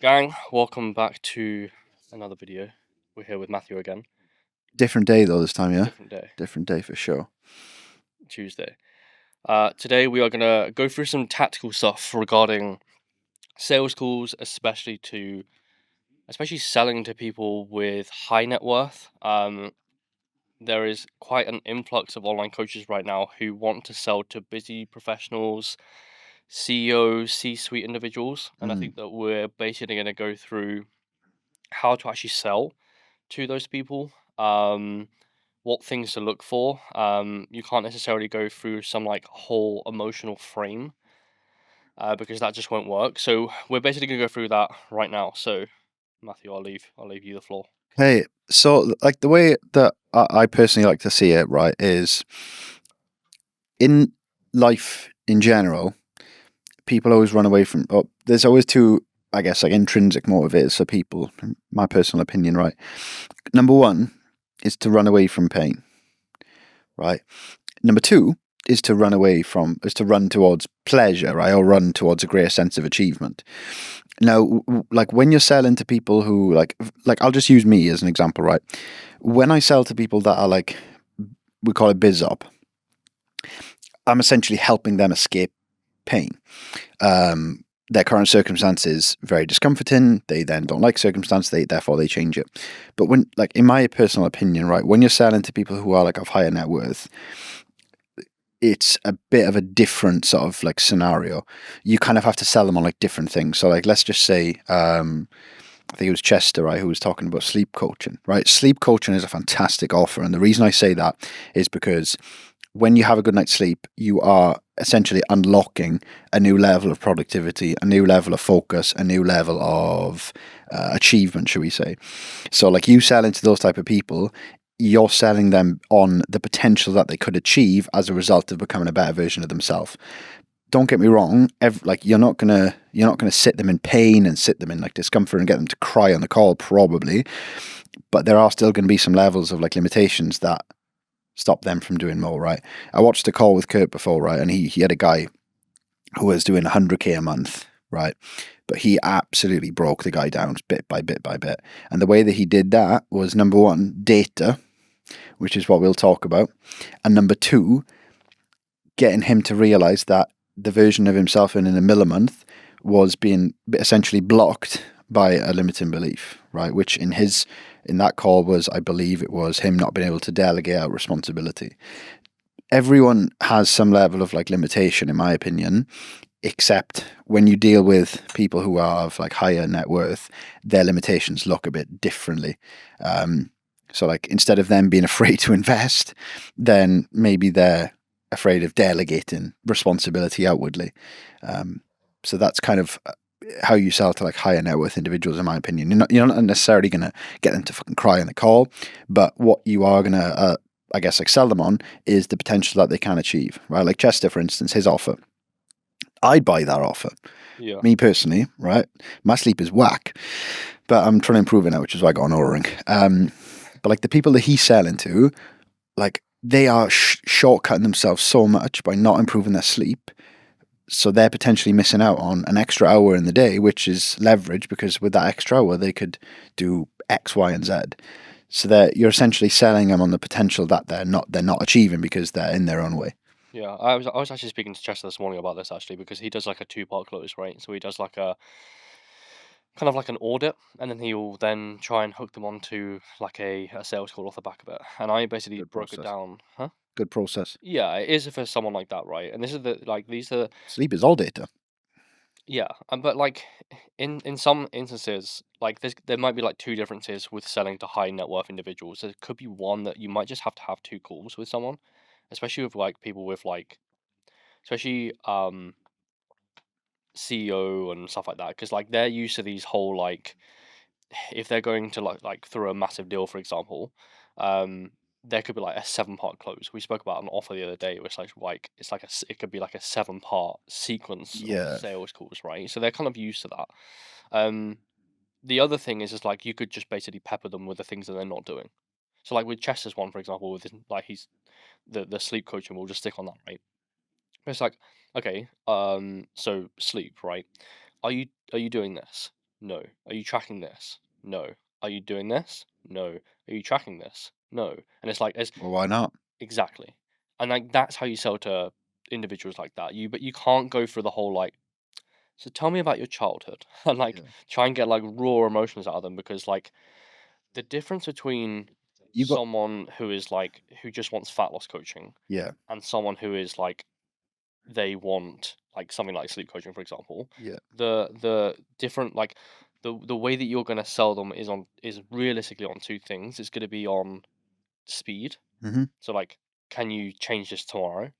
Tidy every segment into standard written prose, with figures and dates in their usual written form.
Gang, welcome back to another video. We're here with Matthew again. Different day though this time, yeah? Different day, Different day for sure. Tuesday. Today we are gonna go through some tactical stuff regarding sales calls, especially selling to people with high net worth. There is quite an influx of online coaches right now who want to sell to busy professionals, CEOs, C-suite individuals, and I think that we're basically gonna go through how to actually sell to those people. What things to look for. You can't necessarily go through some like whole emotional frame because that just won't work. So we're basically gonna go through that right now. So Matthew, I'll leave you the floor. Hey, so like the way that I personally like to see it, right, is in life in general, people always run away from. Oh, there's always two, I guess, like intrinsic motivators for people. My personal opinion, right? Number one is to run away from pain, right? Number two is to run towards pleasure, right, or run towards a greater sense of achievement. Now, like when you're selling to people who like I'll just use me as an example, right? When I sell to people that are like, we call it biz op, I'm essentially helping them escape pain. Their current circumstances very discomforting. They then don't like circumstance. Therefore they change it. But when, like, in my personal opinion, right, when you're selling to people who are like of higher net worth, it's a bit of a different sort of like scenario. You kind of have to sell them on like different things. So like, let's just say, I think it was Chester, right, who was talking about sleep coaching, right? Sleep coaching is a fantastic offer. And the reason I say that is because when you have a good night's sleep, you are essentially unlocking a new level of productivity, a new level of focus, a new level of achievement, should we say. So like you sell into those type of people, you're selling them on the potential that they could achieve as a result of becoming a better version of themselves. Don't get me wrong, like you're not gonna sit them in pain and sit them in like discomfort and get them to cry on the call, probably, but there are still going to be some levels of like limitations that stop them from doing more, right? I watched a call with Kurt before, right, and he had a guy who was doing 100K a month, right, but he absolutely broke the guy down bit by bit by bit, and the way that he did that was, number one, data, which is what we'll talk about, and number two, getting him to realize that the version of himself in a millimonth was being essentially blocked by a limiting belief, right? Which in that call was, I believe it was him not being able to delegate out responsibility. Everyone has some level of like limitation, in my opinion, except when you deal with people who are of like higher net worth, their limitations look a bit differently. So like instead of them being afraid to invest, then maybe they're afraid of delegating responsibility outwardly. So that's kind of how you sell to like higher net worth individuals, in my opinion. You're not necessarily going to get them to fucking cry on the call, but what you are going to, I guess, like sell them on is the potential that they can achieve, right? Like Chester, for instance, his offer. I'd buy that offer. Yeah. Me personally, right? My sleep is whack, but I'm trying to improve it now, which is why I got an Oura ring. But like the people that he's selling to, like they are shortcutting themselves so much by not improving their sleep. So they're potentially missing out on an extra hour in the day, which is leverage, because with that extra hour, they could do X, Y, and Z. So that you're essentially selling them on the potential that they're not achieving because they're in their own way. Yeah, I was actually speaking to Chester this morning about this actually because he does like a two-part close, right? So he does like a kind of like an audit, and then he'll then try and hook them onto like a sales call off the back of it. And I basically Good broke it process. down, huh? Good process. Yeah, it is for someone like that, right? And this is the like these are Sleep is all data. yeah, but like in some instances, like there might be like two differences with selling to high net worth individuals. There could be one that you might just have to have two calls with someone, especially with like people with like especially CEO and stuff like that, because like they're used to these whole like if they're going to like through a massive deal, for example, um, there could be like a seven-part close. We spoke about an offer the other day, which it's like it could be like a seven-part sequence of Yeah. sales calls, right? So they're kind of used to that. Um, the other thing is like you could just basically pepper them with the things that they're not doing. So like with Chester's one, for example, with his, like he's the sleep coaching, we'll just stick on that, right? It's like, okay, so sleep, right? Are you doing this? No. Are you tracking this? No. Are you doing this? No. Are you tracking this? No. And it's like it's Well, why not? exactly. And like that's how you sell to individuals like that. But you can't go through the whole like, so tell me about your childhood and like Yeah. try and get like raw emotions out of them, because like the difference between You got someone who is like who just wants fat loss coaching yeah, and someone who is like they want like something like sleep coaching, for example, yeah, the different like the way that you're gonna sell them is realistically on two things. It's gonna be on speed. hmm So like, can you change this tomorrow?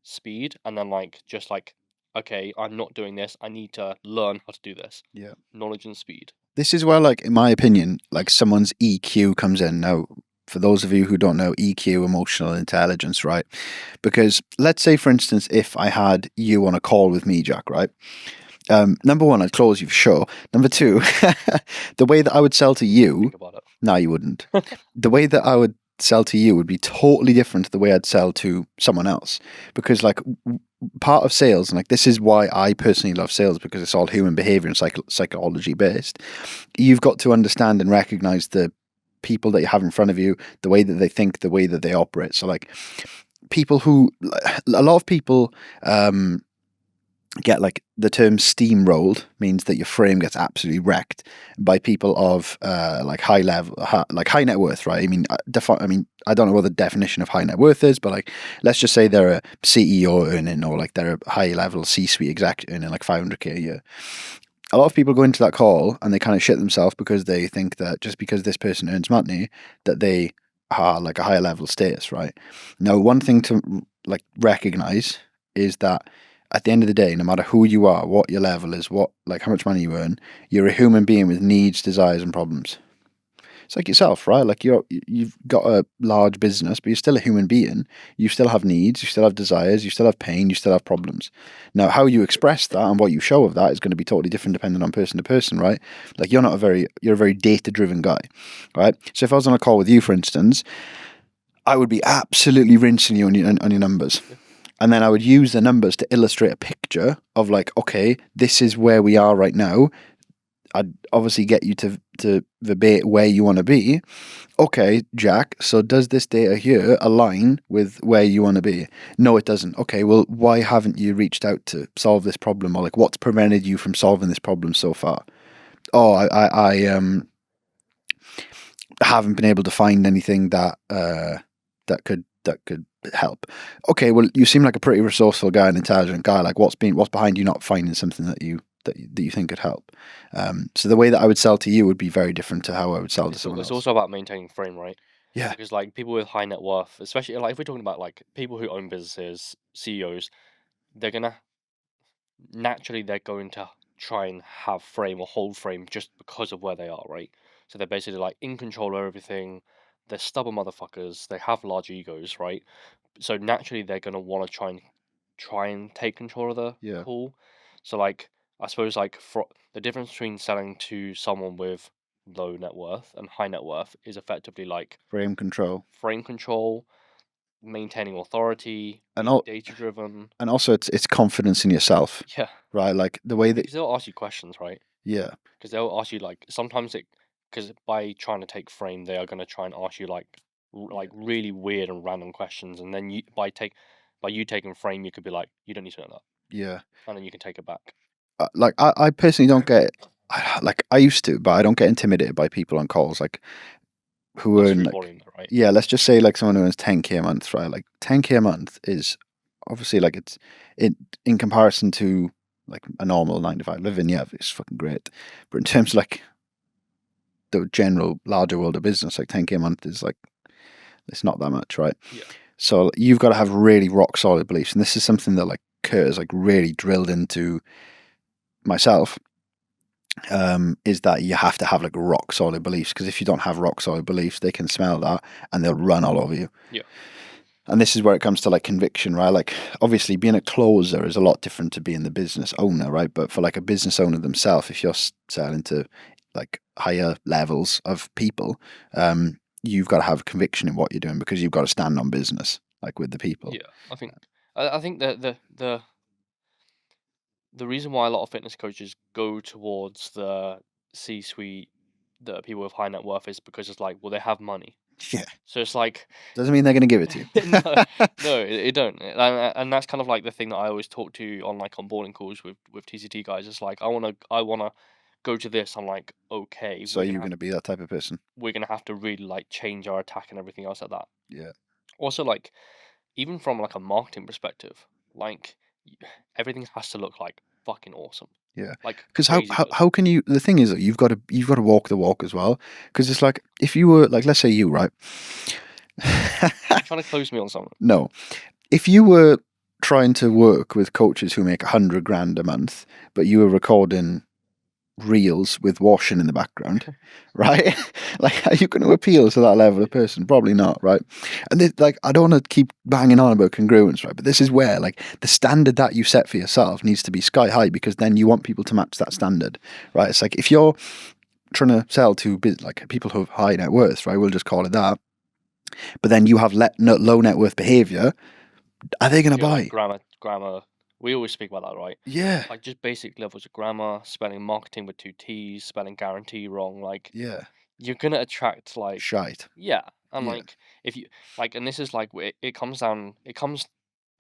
Speed, and then like just like, okay, I'm not doing this. I need to learn how to do this. yeah. Knowledge and speed. This is where, like, in my opinion, like someone's EQ comes in. Now, for those of you who don't know, EQ, emotional intelligence, right? Because let's say, for instance, if I had you on a call with me, Jack, right? Number one, I'd close you for sure. Number two, the way that I would sell to you, Think about it. no, you wouldn't. The way that I would sell to you would be totally different to the way I'd sell to someone else. Because, like, part of sales, and like this is why I personally love sales, because it's all human behavior and psychology based. You've got to understand and recognize the people that you have in front of you, the way that they think, the way that they operate. So, like, people who, a lot of people, get like the term steamrolled means that your frame gets absolutely wrecked by people of like high level, like high net worth, right? I mean, I don't know what the definition of high net worth is, but like, let's just say they're a CEO earning, or like they're a high level C-suite exec earning like 500k a year. A lot of people go into that call and they kind of shit themselves because they think that just because this person earns money, that they are like a higher level status, right? Now, one thing to like recognize is that at the end of the day, no matter who you are, what your level is, what like how much money you earn, you're a human being with needs, desires, and problems. It's like yourself, right? Like you've got a large business, but you're still a human being. You still have needs, you still have desires, you still have pain, you still have problems. Now, how you express that and what you show of that is going to be totally different depending on person to person, right? Like you're a very data driven guy, right? So if I was on a call with you, for instance, I would be absolutely rinsing you on your numbers. Yeah. And then I would use the numbers to illustrate a picture of like, okay, this is where we are right now. I'd obviously get you to verbate where you want to be. Okay, Jack, so does this data here align with where you want to be? No, it doesn't. Okay, well, why haven't you reached out to solve this problem? Or like, what's prevented you from solving this problem so far? Oh, I haven't been able to find anything that could help. Okay, well, you seem like a pretty resourceful guy, an intelligent guy. Like, what's behind you not finding something that you think could help? So the way that I would sell to you would be very different to how I would sell to someone It's else. also about maintaining frame, right? Yeah, Because like people with high net worth, especially like if we're talking about like people who own businesses, CEOs, they're gonna naturally they're going to try and have frame or hold frame just because of where they are, right? So they're basically like in control of everything. They're stubborn motherfuckers. They have large egos, right? So naturally they're gonna want to try and take control of the yeah. call. So like I suppose like for the difference between selling to someone with low net worth and high net worth is effectively like Frame control, frame control, maintaining authority, and being all, data driven. and also it's confidence in yourself, Yeah, right? Like the way that because they'll ask you questions, right? yeah, Because they'll ask you like sometimes it because by trying to take frame, they are going to try and ask you like like really weird and random questions, and then you by you taking frame, you could be like, you don't need to know that, yeah. and then you can take it back. Like I personally don't get like I used to, but I don't get intimidated by people on calls like who Not earn through like volume, though, right? yeah, let's just say like someone who earns 10k a month, right? Like 10k a month is obviously like it in comparison to like a normal 9 to 5 living, yeah, it's fucking great. But in terms of like the general larger world of business, like 10k a month is like it's not that much, right? Yeah. So you've got to have really rock solid beliefs, and this is something that like Kurt has like really drilled into myself. Is that you have to have like rock solid beliefs, because if you don't have rock solid beliefs, they can smell that and they'll run all over you. Yeah. And this is where it comes to like conviction, right? Like obviously being a closer is a lot different to being the business owner, right? But for like a business owner themselves, if you're selling to like higher levels of people, you've got to have conviction in what you're doing, because you've got to stand on business like with the people. Yeah. I think that the reason why a lot of fitness coaches go towards the C-suite that people with high net worth is because it's like, well, they have money. Yeah. So it's like, Doesn't mean they're going to give it to you. no, it don't. And that's kind of like the thing that I always talk to on like onboarding calls with TCT guys. It's like I wanna go to this. I'm like, okay, So you're going to be that type of person. we're gonna have to really like change our attack and everything else like that. Yeah. Also, like even from like a marketing perspective, like everything has to look like fucking awesome. Yeah. Like Because crazy good. how can you? The thing is that you've got to walk the walk as well. Because it's like if you were like, let's say you, right? You're trying to close me on something. No, if you were trying to work with coaches who make 100 grand a month, but you were recording reels with washing in the background, right? Like, are you going to appeal to that level of person? Probably not, right? And like, I don't want to keep banging on about congruence, right? But this is where, like, the standard that you set for yourself needs to be sky high, because then you want people to match that standard, right? It's like if you're trying to sell to like people who have high net worth, right? We'll just call it that. But then you have low net worth behavior. Are they going to buy? Like grammar. We always speak about that, right? Yeah. Like just basic levels of grammar, spelling marketing with 2 T's, spelling guarantee wrong. Like Yeah. you're gonna attract like Shite. yeah, and Yeah. like if you like, and this is like it comes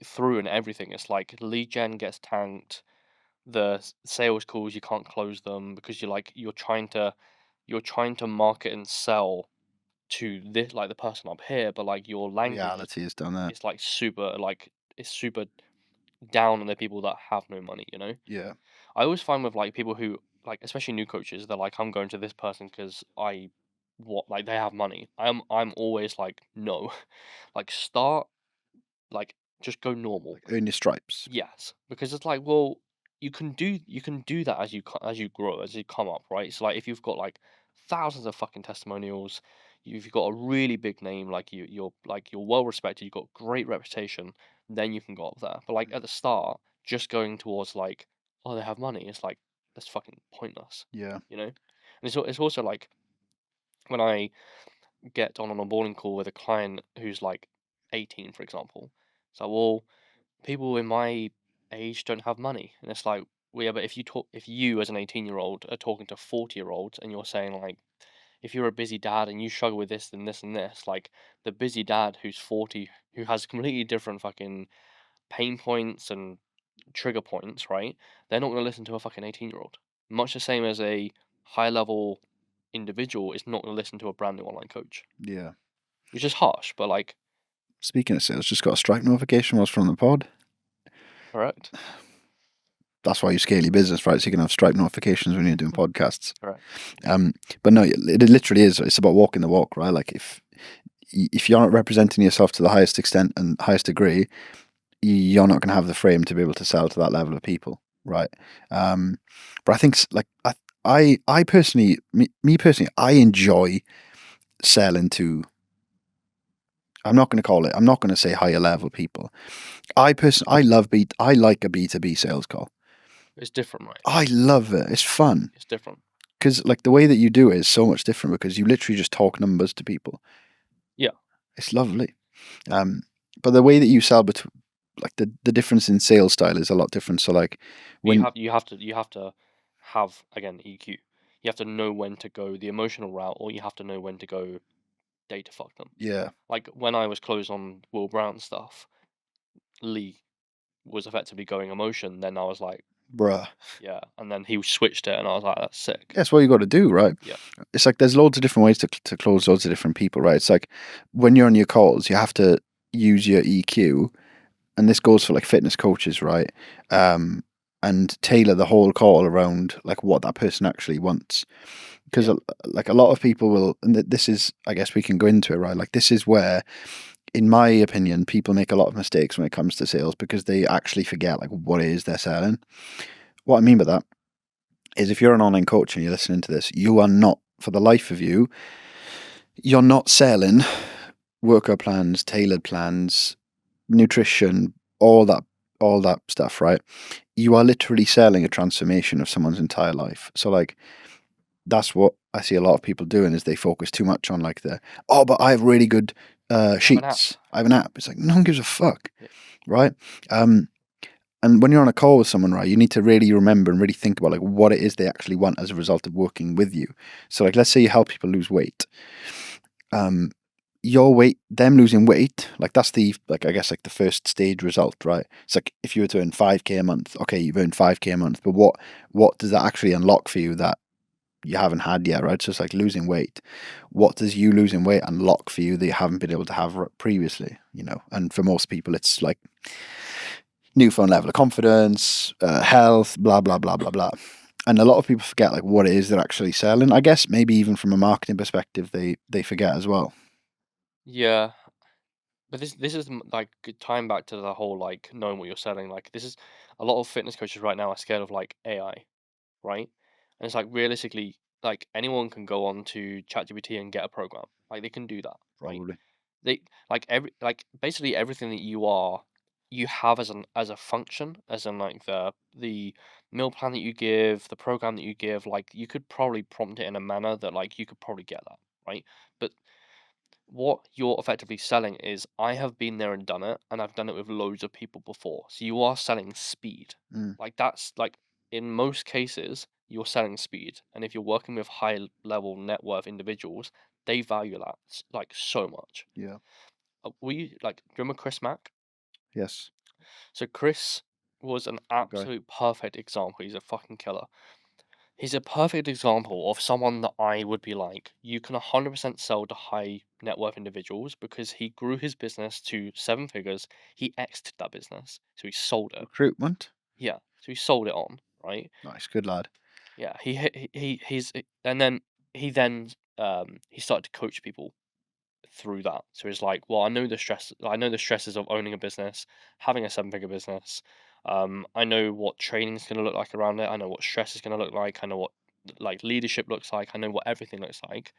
through in everything. It's like lead gen gets tanked. The sales calls, you can't close them because you're trying to market and sell to this like the person up here, but like your language Reality is done that. it's like super like it's super down on the people that have no money, you know? Yeah. I always find with like people who like especially new coaches, they're like, I'm going to this person because they have money. I'm always like, no. Like start like just go normal. Earn your stripes. Yes. Because it's like, well, you can do that as you grow, as you come up, right? So like if you've got like thousands of fucking testimonials, you've got a really big name, like you're well respected, you've got great reputation, then you can go up there. But like at the start, just going towards like, oh, they have money, it's like that's fucking pointless, Yeah. you know? And it's also like when I get on an onboarding call with a client who's like 18, for example, it's like, well, people in my age don't have money, and it's like, well, yeah, but if you as an 18-year-old are talking to 40-year-olds and you're saying like, if you're a busy dad and you struggle with this and this and this, like the busy dad who's 40, who has completely different fucking pain points and trigger points, right? They're not going to listen to a fucking 18-year-old. Much the same as a high level individual is not going to listen to a brand new online coach. Yeah. Which is harsh, but like, Speaking of sales, just got a Stripe notification was from the pod. correct. That's why you scale your business, right? So you can have Stripe notifications when you're doing podcasts. Correct. But no, it literally is. It's about walking the walk, right? Like if you're not representing yourself to the highest extent and highest degree, you're not going to have the frame to be able to sell to that level of people, right? But I think like I personally, me personally, I enjoy selling to. I'm not going to say higher level people. I like a B2B sales call. It's different, right? I love it. It's fun. It's different. Because like the way that you do it is so much different, because you literally just talk numbers to people. Yeah. It's lovely. But the way that you sell, like the difference in sales style is a lot different. So like when you have to have again EQ. You have to know when to go the emotional route, or you have to know when to go data fuck them. yeah, Like when I was closed on Will Brown stuff, Lee was effectively going emotion. Then I was like, bruh. yeah, and then he switched it, and I was like, that's sick. That's what you got to do, right? Yeah. It's like there's loads of different ways to close loads of different people, right? It's like when you're on your calls, you have to use your EQ, and this goes for like fitness coaches, right? And tailor the whole call around like what that person actually wants. Because like a lot of people will, and this is, I guess we can go into it, right? Like this is where, in my opinion, people make a lot of mistakes when it comes to sales, because they actually forget like what it is they're selling. What I mean by that is, if you're an online coach and you're listening to this, you are not, for the life of you, you're not selling workout plans, tailored plans, nutrition, all that stuff, right? You are literally selling a transformation of someone's entire life. So like, that's what I see a lot of people doing, is they focus too much on like but I have really good sheets. I have an app. It's like, no one gives a fuck, right? And when you're on a call with someone, right, you need to really remember and really think about like what it is they actually want as a result of working with you. So like, let's say you help people lose weight. Your weight, them losing weight, like that's the, like, I guess like the first stage result, right? It's like if you were to earn 5k a month, okay, you've earned 5k a month, but what does that actually unlock for you that you haven't had yet, right? So it's like losing weight. What does you losing weight unlock for you that you haven't been able to have previously, you know? And for most people, it's like newfound level of confidence, health, blah, blah, blah, blah, blah. And a lot of people forget like what it is they're actually selling. I guess maybe even from a marketing perspective, they forget as well. Yeah, but this is like tying back to the whole like knowing what you're selling. Like this is a lot of fitness coaches right now are scared of like AI, right? And it's like realistically, like anyone can go on to ChatGPT and get a program. Like they can do that, right? Probably. They like basically everything that you have as a function, as in like the meal plan that you give, the program that you give, like you could probably prompt it in a manner that like you could probably get that, right? But what you're effectively selling is I have been there and done it, and I've done it with loads of people before. So you are selling speed. Mm, Like that's like in most cases, you're selling speed. And if you're working with high level net worth individuals, they value that like so much. yeah. We like, do you remember Chris Mack? Yes. So Chris was an Good guy. absolute perfect example. He's a fucking killer. He's a perfect example of someone that I would be like, you can 100% sell to high net worth individuals because he grew his business to 7 figures. He exited that business. So he sold it. Recruitment. Yeah. So he sold it on, right? Nice. Good lad. Yeah. And then he started to coach people through that. So it's like, well, I know the stresses of owning a business, having a 7 figure business. I know what training is going to look like around it. I know what stress is going to look like. I know what like leadership looks like. I know what everything looks like.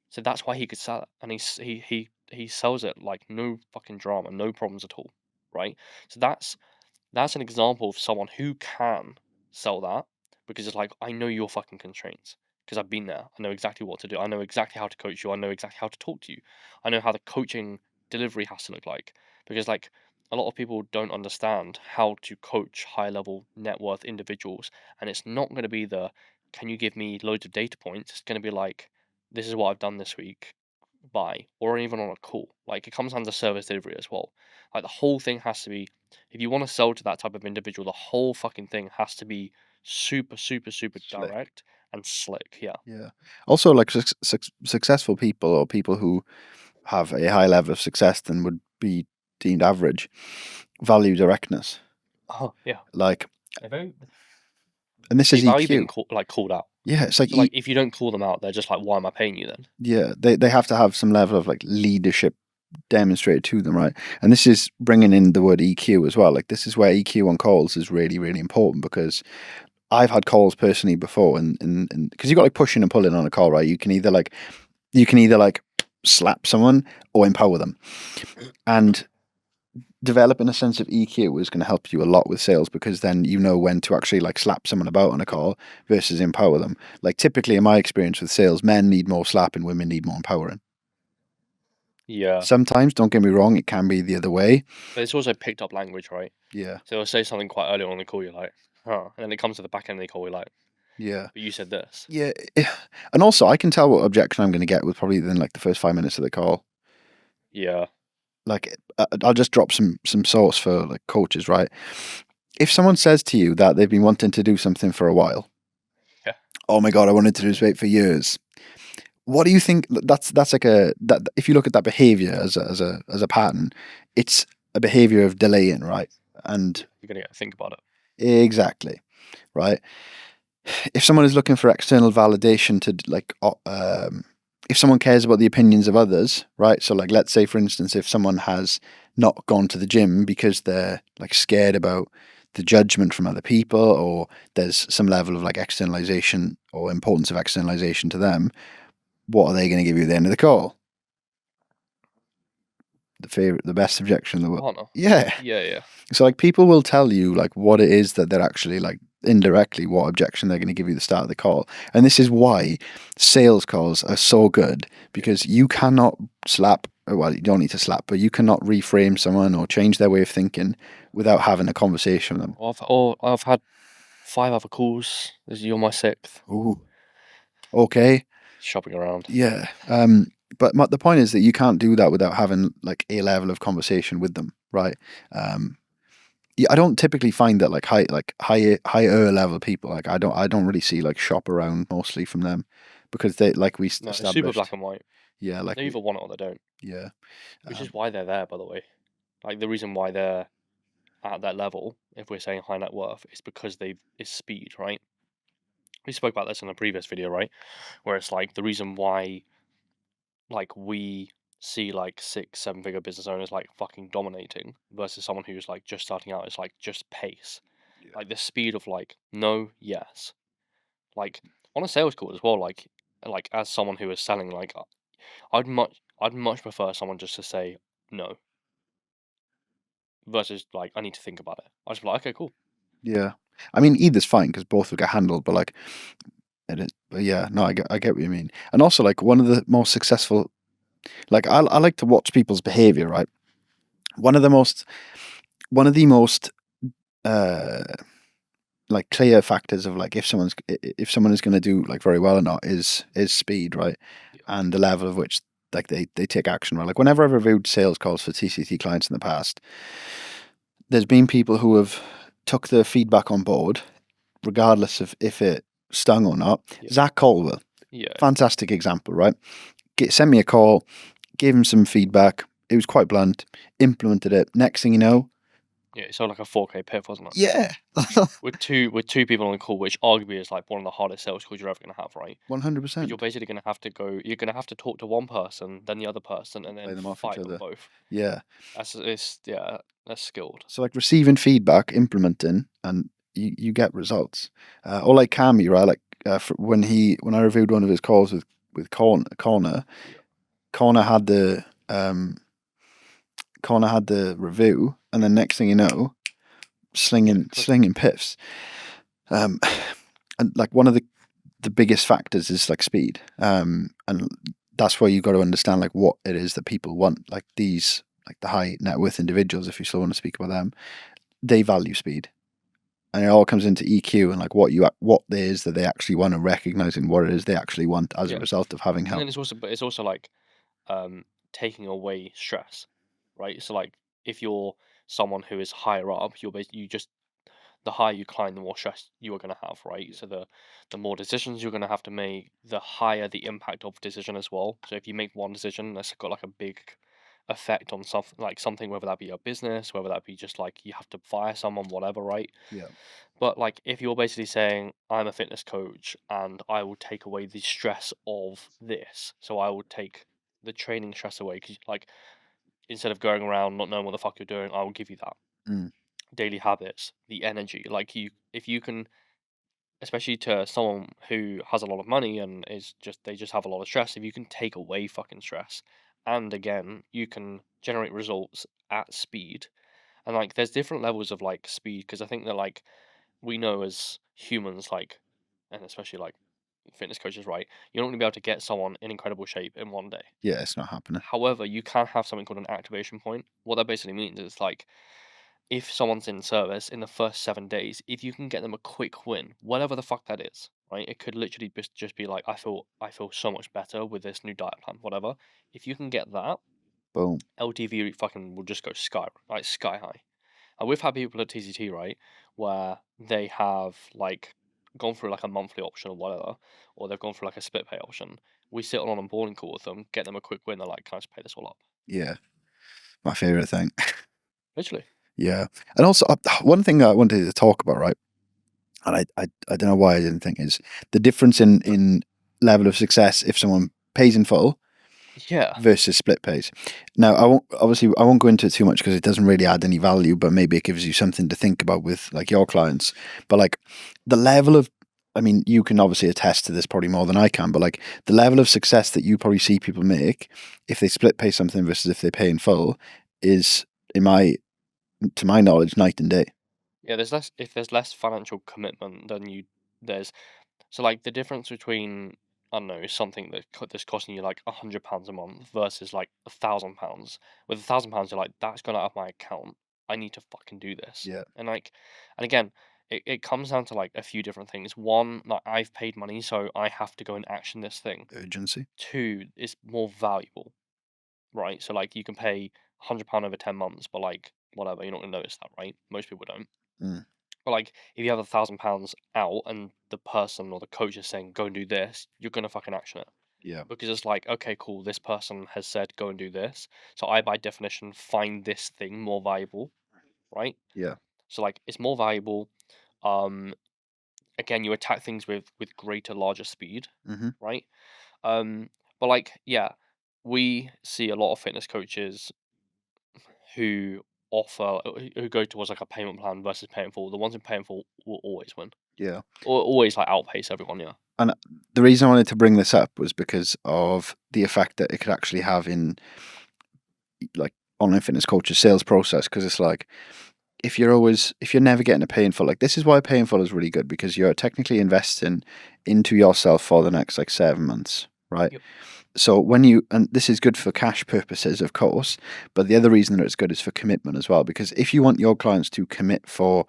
So that's why he could sell it, and he sells it like no fucking drama, no problems at all, right? So that's an example of someone who can sell that because it's like, I know your fucking constraints because I've been there. I know exactly what to do. I know exactly how to coach you. I know exactly how to talk to you. I know how the coaching delivery has to look like because like a lot of people don't understand how to coach high level net worth individuals, and it's not going to be the can you give me loads of data points. It's going to be like, this is what I've done this week, bye, or even on a call. Like it comes under service delivery as well. Like the whole thing has to be, if you want to sell to that type of individual, the whole fucking thing has to be super, super, super Slick. direct and slick. Yeah. Yeah. Also, like successful people or people who have a high level of success than would be deemed average value directness. Oh yeah. Like, They very and this they is value being EQ. called out. Yeah, it's like So like if you don't call them out, they're just like, why am I paying you then? yeah, they have to have some level of like leadership demonstrated to them, right? And this is bringing in the word EQ as well. Like this is where EQ on calls is really, really important because I've had calls personally before, and because you got like pushing and pulling on a call, right? You can either like slap someone or empower them, and developing a sense of EQ is going to help you a lot with sales because then you know when to actually like slap someone about on a call versus empower them. Like typically in my experience with sales, men need more slapping, women need more empowering. Yeah. Sometimes, don't get me wrong, it can be the other way. But it's also picked up language, right? Yeah, So they'll say something quite early on the call, you're like, huh. And then it comes to the back end of the call, you're like, yeah, but you said this. yeah. And also, I can tell what objection I'm going to get with probably within like the first 5 minutes of the call. Yeah. Like, I'll just drop some source for like coaches, right? If someone says to you that they've been wanting to do something for a while, Yeah. oh my god, I wanted to lose weight for years. What do you think? That's like that. If you look at that behavior as a pattern, it's a behavior of delaying, right? And You're gonna think about it. exactly, right. If someone is looking for external validation to like, if someone cares about the opinions of others, right? So like, let's say for instance, if someone has not gone to the gym because they're like scared about the judgment from other people, or there's some level of like externalization or importance of externalization to them, what are they going to give you at the end of the call? The best objection in the world. Partner. Yeah. Yeah, yeah. So like people will tell you like what it is that they're actually like indirectly what objection they're going to give you at the start of the call. And this is why sales calls are so good, because you cannot slap well, you don't need to slap, but you cannot reframe someone or change their way of thinking without having a conversation with them. I've had 5 other calls. You're my 6th. Ooh, okay, Shopping around. yeah. But the point is that you can't do that without having like a level of conversation with them, right? Yeah, I don't typically find that like higher level people, like I don't really see like shop around mostly from them, because they, like we No, it's super established, black and white. yeah, like They either want it or they don't. yeah, Which is why they're there, by the way. Like the reason why they're at that level, if we're saying high net worth, is because it's speed, right? We spoke about this in a previous video, right? Where it's like the reason why like we see like 6, 7 figure business owners like fucking dominating versus someone who's like just starting out is like just pace. yeah. Like the speed of like no, yes. Like on a sales call as well, like as someone who is selling, like I'd much prefer someone just to say no versus like I need to think about it. I just be like, okay, cool. Yeah. I mean, either's fine because both will get handled, but like, but yeah, no, I get what you mean. And also, like, one of the most successful, like, I like to watch people's behavior, right? One of the most, one of the most, uh, like clear factors of like if someone is going to do like very well or not is speed, right? Yeah. And the level of which like they take action, right? Like whenever I've reviewed sales calls for TCT clients in the past, there's been people who have took the feedback on board, regardless of if it stung or not. Yeah. Zach Colwell, Yeah. fantastic example, right? Send me a call, gave him some feedback. It was quite blunt. Implemented it. Next thing you know, Yeah, it sounded like a 4K piff, wasn't it? yeah, With two people on the call, which arguably is like one of the hardest sales calls you're ever gonna have, right? 100%. You're basically gonna have to go. You're gonna have to talk to one person, then the other person, and Play then them off each fight them other. both. Yeah. That's skilled. So like receiving feedback, implementing, and you get results. Or like Cami, right? Like when I reviewed one of his calls with Connor, Yeah. Connor had the review, and then next thing you know, slinging piffs. And like one of the biggest factors is like speed. And that's where you got to understand like what it is that people want. Like these, like the high net worth individuals, if you still want to speak about them, they value speed. And it all comes into EQ and like what there is that they actually want, and recognizing what it is they actually want as a result of having And help. then it's also like taking away stress, right? So like if you're someone who is higher up, you just the higher you climb, the more stress you are going to have, right? So the more decisions you're going to have to make, the higher the impact of decision as well. So if you make one decision that's got like a big effect on something, whether that be your business, whether that be just like you have to fire someone, whatever, right? Yeah. But like if you're basically saying I'm a fitness coach and I will take away the stress of this, so I will take the training stress away, because like instead of going around not knowing what the fuck you're doing, I will give you that Mm. daily habits, the energy. Like if you can, especially to someone who has a lot of money and they just have a lot of stress, if you can take away fucking stress, and again you can generate results at speed, and like there's different levels of like speed, because I think that like we know as humans, like, and especially like fitness coaches, right? You're not going to be able to get someone in incredible shape in one day. Yeah, it's not happening. However, you can have something called an activation point. What that basically means is like if someone's in service in the first 7 days, if you can get them a quick win, whatever the fuck that is, right? It could literally just be like, I feel so much better with this new diet plan, whatever. If you can get that, Boom. LTV fucking will just go sky high. And we've had people at TCT, right, where they have like gone through like a monthly option or whatever, or they've gone through like a split pay option. We sit on a boarding call with them, get them a quick win. They're like, "Can I just pay this all up?" Yeah. My favorite thing. Literally. Yeah. And also one thing I wanted to talk about, right? And I don't know why I didn't think, is the difference in level of success if someone pays in full Yeah. versus split pays. Now, I won't go into it too much because it doesn't really add any value, but maybe it gives you something to think about with like your clients. But like the level of, I mean, you can obviously attest to this probably more than I can, but like the level of success that you probably see people make if they split pay something versus if they pay in full is, to my knowledge, night and day. Yeah, there's less financial commitment than there's so like the difference between I don't know, something that's costing you like £100 a month versus like £1,000. With £1,000, you're like, that's gone out of my account. I need to fucking do this. Yeah. And like, and again, it comes down to like a few different things. One, like I've paid money, so I have to go and action this thing. Urgency. Two, it's more valuable, right? So like you can pay £100 over 10 months, but like whatever, you're not gonna notice that, right? Most people don't. Mm. But like, if you have £1,000 out and the person or the coach is saying go and do this, you're gonna fucking action it Yeah. because it's like, okay, cool, this person has said go and do this, so I by definition find this thing more valuable, right? Yeah. So like, it's more valuable. Um, Again, you attack things with greater, larger speed, Mm-hmm. right? Um, but like, yeah, we see a lot of fitness coaches who offer who go towards like a payment plan versus pay in full. The ones in pay in full will always win. Yeah. Or always like outpace everyone, yeah. And the reason I wanted to bring this up was because of the effect that it could actually have in like online fitness coaches sales process. Because it's like, if you're never getting a pay in full, like this is why pay in full is really good, because you're technically investing into yourself for the next like 7 months, right? Yep. So and this is good for cash purposes, of course, but the other reason that it's good is for commitment as well. Because if you want your clients to commit for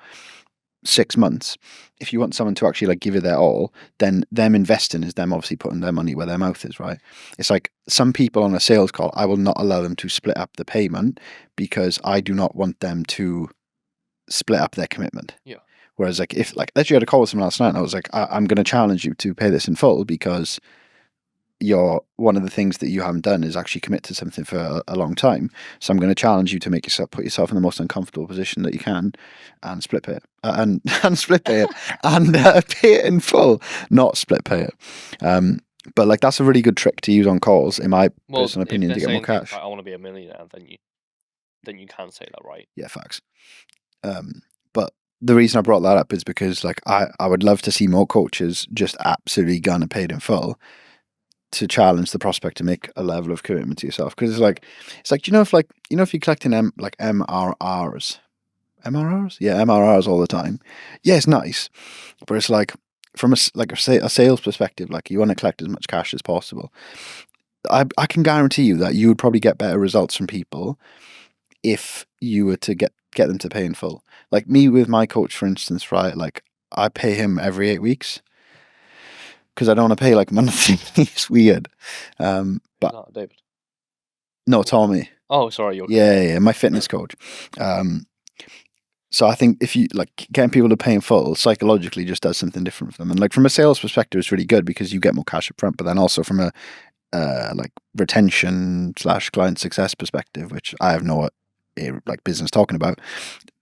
6 months, if you want someone to actually like give it their all, then them investing is them obviously putting their money where their mouth is, right? It's like some people on a sales call, I will not allow them to split up the payment because I do not want them to split up their commitment. Yeah. Whereas like if like let's you had a call with someone last night and I was like, I'm going to challenge you to pay this in full because one of the things that you haven't done is actually commit to something for a long time. So I'm going to challenge you to put yourself in the most uncomfortable position that you can, and split pay it, and split pay it, and pay it in full, not split pay it. But like that's a really good trick to use on calls, in my Well, personal if opinion, they're to get more saying things cash. like I want to be a millionaire, then you can say that, right? Yeah, facts. But the reason I brought that up is because like I would love to see more coaches just absolutely gonna pay it in full to challenge the prospect to make a level of commitment to yourself. Because it's like, if you're collecting MRRs, yeah, MRRs all the time, yeah, it's nice, but it's like from a sales perspective, like you want to collect as much cash as possible. I can guarantee you that you would probably get better results from people if you were to get them to pay in full. Like me with my coach, for instance, right? Like I pay him every 8 weeks because I don't want to pay like monthly. It's weird. Who's But that, David? no, Tommy. Oh, sorry, your Yeah, my fitness coach. So I think if you like getting people to pay in full psychologically just does something different for them. And like from a sales perspective, it's really good because you get more cash up front, but then also from a like retention / client success perspective, which I have no like business talking about,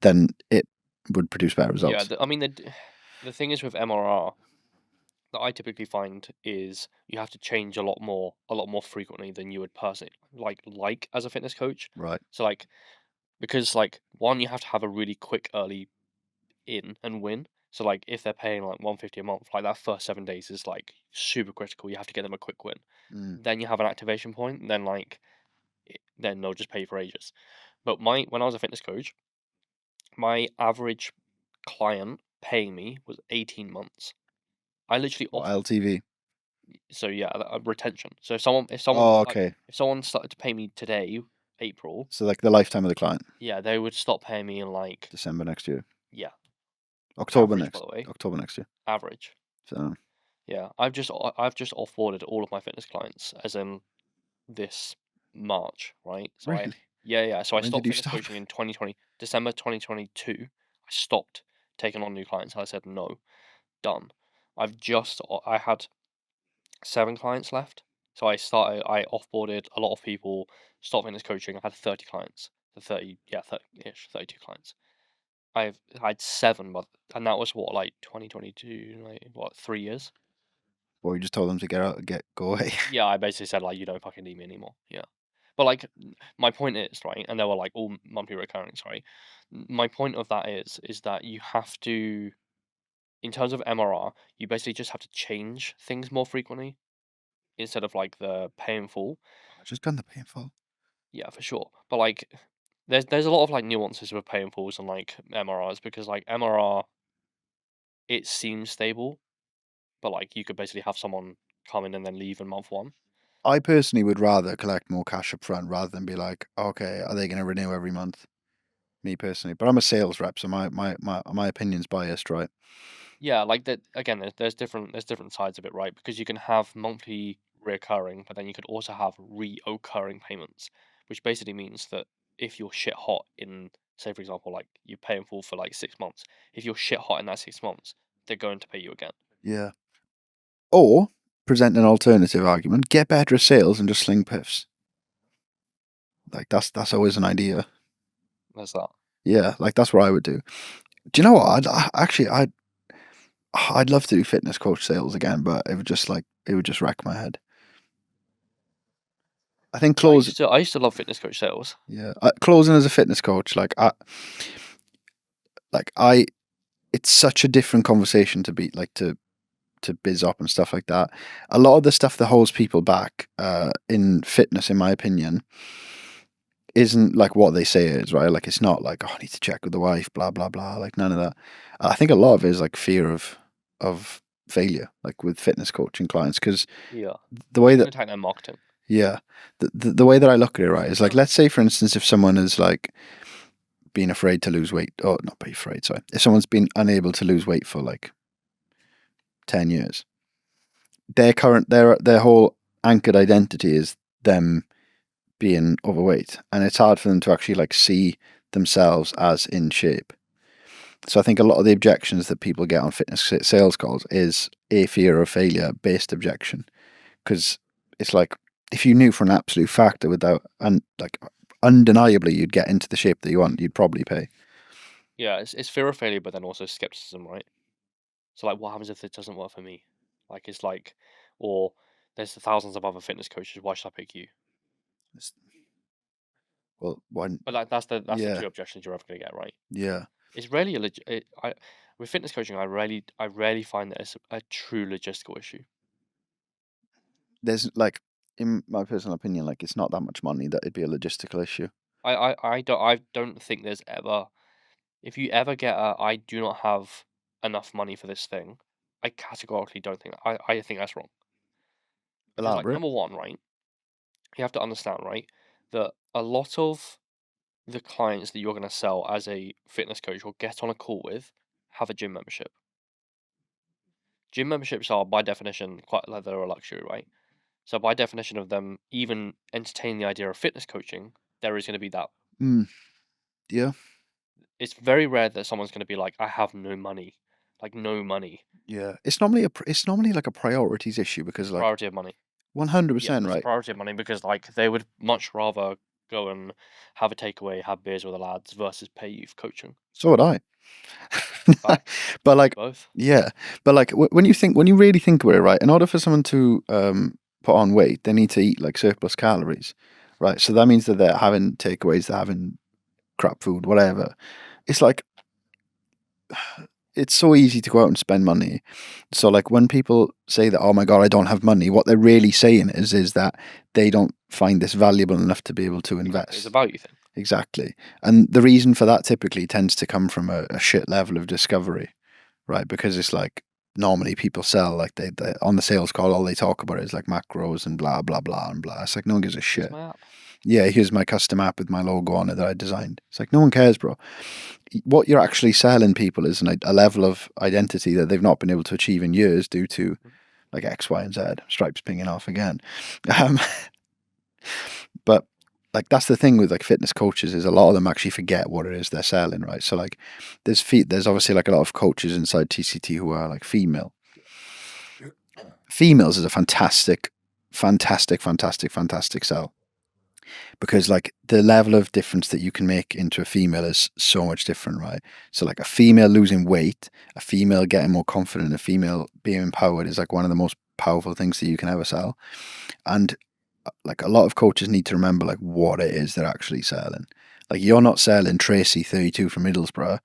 then it would produce better Yeah, results. I mean the thing is with MRR that I typically find is you have to change a lot more frequently than you would personally like as a fitness coach. Right. So like, because like one, you have to have a really quick early in and win. So like if they're paying like 150 a month, like that first 7 days is like super critical. You have to get them a quick win. Mm. Then you have an activation point. Then like then they'll just pay you for ages. But when I was a fitness coach, my average client paying me was 18 months. I literally What off LTV? so yeah, retention. So Oh, okay. if someone started to pay me today, April, So like the lifetime of the client, yeah, they would stop paying me in like, December next year, yeah, average, by the way, October next year. average. So Yeah, I've just offboarded all of my fitness clients as in this March, right? really, Yeah. So I when did stopped you fitness stop? coaching in 2020, December 2022. I stopped taking on new clients. I said no, done. I had 7 clients left. So I offboarded a lot of people, stopped fitness coaching. I had 30 clients, so 30, yeah, 30-ish, 32 clients. I had 7, and that was what, like 2022, like what, 3 years? Or you just told them to go away? Yeah, I basically said like, you don't fucking need me anymore. Yeah, but like my point is, right, and they were like all monthly recurring. Sorry, my point of that is that you have to, in terms of MRR, you basically just have to change things more frequently instead of like the pay in full. I just got the painful. Yeah, for sure. But like, there's a lot of like nuances with pay in fulls and like MRRs, because like MRR, it seems stable, but like you could basically have someone come in and then leave in month one. I personally would rather collect more cash up front rather than be like, okay, are they going to renew every month? Me personally, but I'm a sales rep, so my opinion's biased, right? Yeah, like that again. There's different sides of it, right? Because you can have monthly recurring, but then you could also have reoccurring payments, which basically means that if you're shit hot in, say for example, like you pay in full for like 6 months, if you're shit hot in that 6 months, they're going to pay you again. Yeah. Or present an alternative argument: get better sales and just sling piffs. Like that's always an idea. There's that. Yeah, like that's what I would do. Do you know what? I'd love to do fitness coach sales again, but it would just wreck my head. I think I used to love fitness coach sales. yeah, closing as a fitness coach, it's such a different conversation to be like to biz up and stuff like that. A lot of the stuff that holds people back in fitness, in my opinion, isn't like what they say it is, right? Like it's not like, oh, I need to check with the wife, blah blah blah. Like none of that. I think a lot of it is like fear of failure, like with fitness coaching clients, because Yeah, the way you can that attack their marketing. yeah, the way that I look at it, right, is like, let's say for instance, if someone is like being afraid to lose weight, or not be afraid, sorry, if someone's been unable to lose weight for like 10 years, their whole anchored identity is them being overweight, and it's hard for them to actually like see themselves as in shape. So I think a lot of the objections that people get on fitness sales calls is a fear of failure based objection, because it's like, if you knew for an absolute factor without like undeniably you'd get into the shape that you want, you'd probably pay. Yeah, it's fear of failure, but then also skepticism, right? So like, what happens if it doesn't work for me? Like it's like, or there's thousands of other fitness coaches. Why should I pick you? Well, one, But like that's the yeah, two objections you're ever gonna get, right? yeah. It's rarely a with fitness coaching. I rarely find that it's a true logistical issue. There's like, in my personal opinion, like it's not that much money that it'd be a logistical issue. I don't think there's ever, if you ever get a I do not have enough money for this thing, I categorically don't think I think that's wrong. Because like Elaborate. number one, right, you have to understand, right, that a lot of the clients that you're going to sell as a fitness coach or get on a call with have a gym membership. Gym memberships are by definition quite like they're a luxury, right? So by definition of them even entertaining the idea of fitness coaching, there is going to be that. Yeah, It's very rare that someone's going to be like, I have no money, like no money, yeah. It's normally like a priorities issue, because like priority of money. Yeah, 100%, it's a right. priority of money because like they would much rather go and have a takeaway, have beers with the lads versus pay you for coaching. So would I. Fact, But like, both. yeah, but like when you really think about it, right, in order for someone to put on weight, they need to eat like surplus calories, right? So that means that they're having takeaways, they're having crap food, whatever. It's like, it's so easy to go out and spend money. So like when people say that, oh my God, I don't have money, what they're really saying is that they don't find this valuable enough to be able to Exactly. It's invest. a value thing. Exactly. And the reason for that typically tends to come from a shit level of discovery, right? Because it's like, normally people sell like they on the sales call, all they talk about is like macros and blah blah blah and blah. It's like no one gives a Here's shit. my app. Yeah, here's my custom app with my logo on it that I designed. It's like no one cares, bro. What you're actually selling people is a level of identity that they've not been able to achieve in years due to like X, Y, and Z. Stripes pinging off again. Um, but like that's the thing with like fitness coaches, is a lot of them actually forget what it is they're selling, right? So like there's obviously like a lot of coaches inside TCT who are like female. Females is a fantastic sell, because like the level of difference that you can make into a female is so much different, right? So like a female losing weight, a female getting more confident, a female being empowered is like one of the most powerful things that you can ever sell. And like a lot of coaches need to remember like what it is they're actually selling. Like you're not selling Tracy 32 from Middlesbrough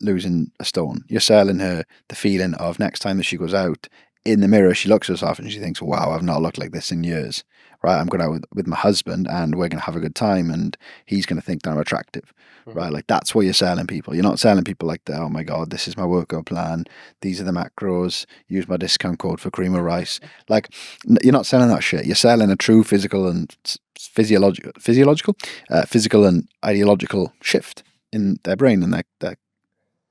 losing a stone. You're selling her the feeling of next time that she goes out in the mirror, she looks at herself and she thinks, wow, I've not looked like this in years, right, I'm going out with my husband and we're going to have a good time and he's going to think that I'm attractive, right? Like that's what you're selling people. You're not selling people like that. Oh my God, this is my workout plan. These are the macros. Use my discount code for cream of rice. Like you're not selling that shit. You're selling a true physical and physical and ideological shift in their brain and their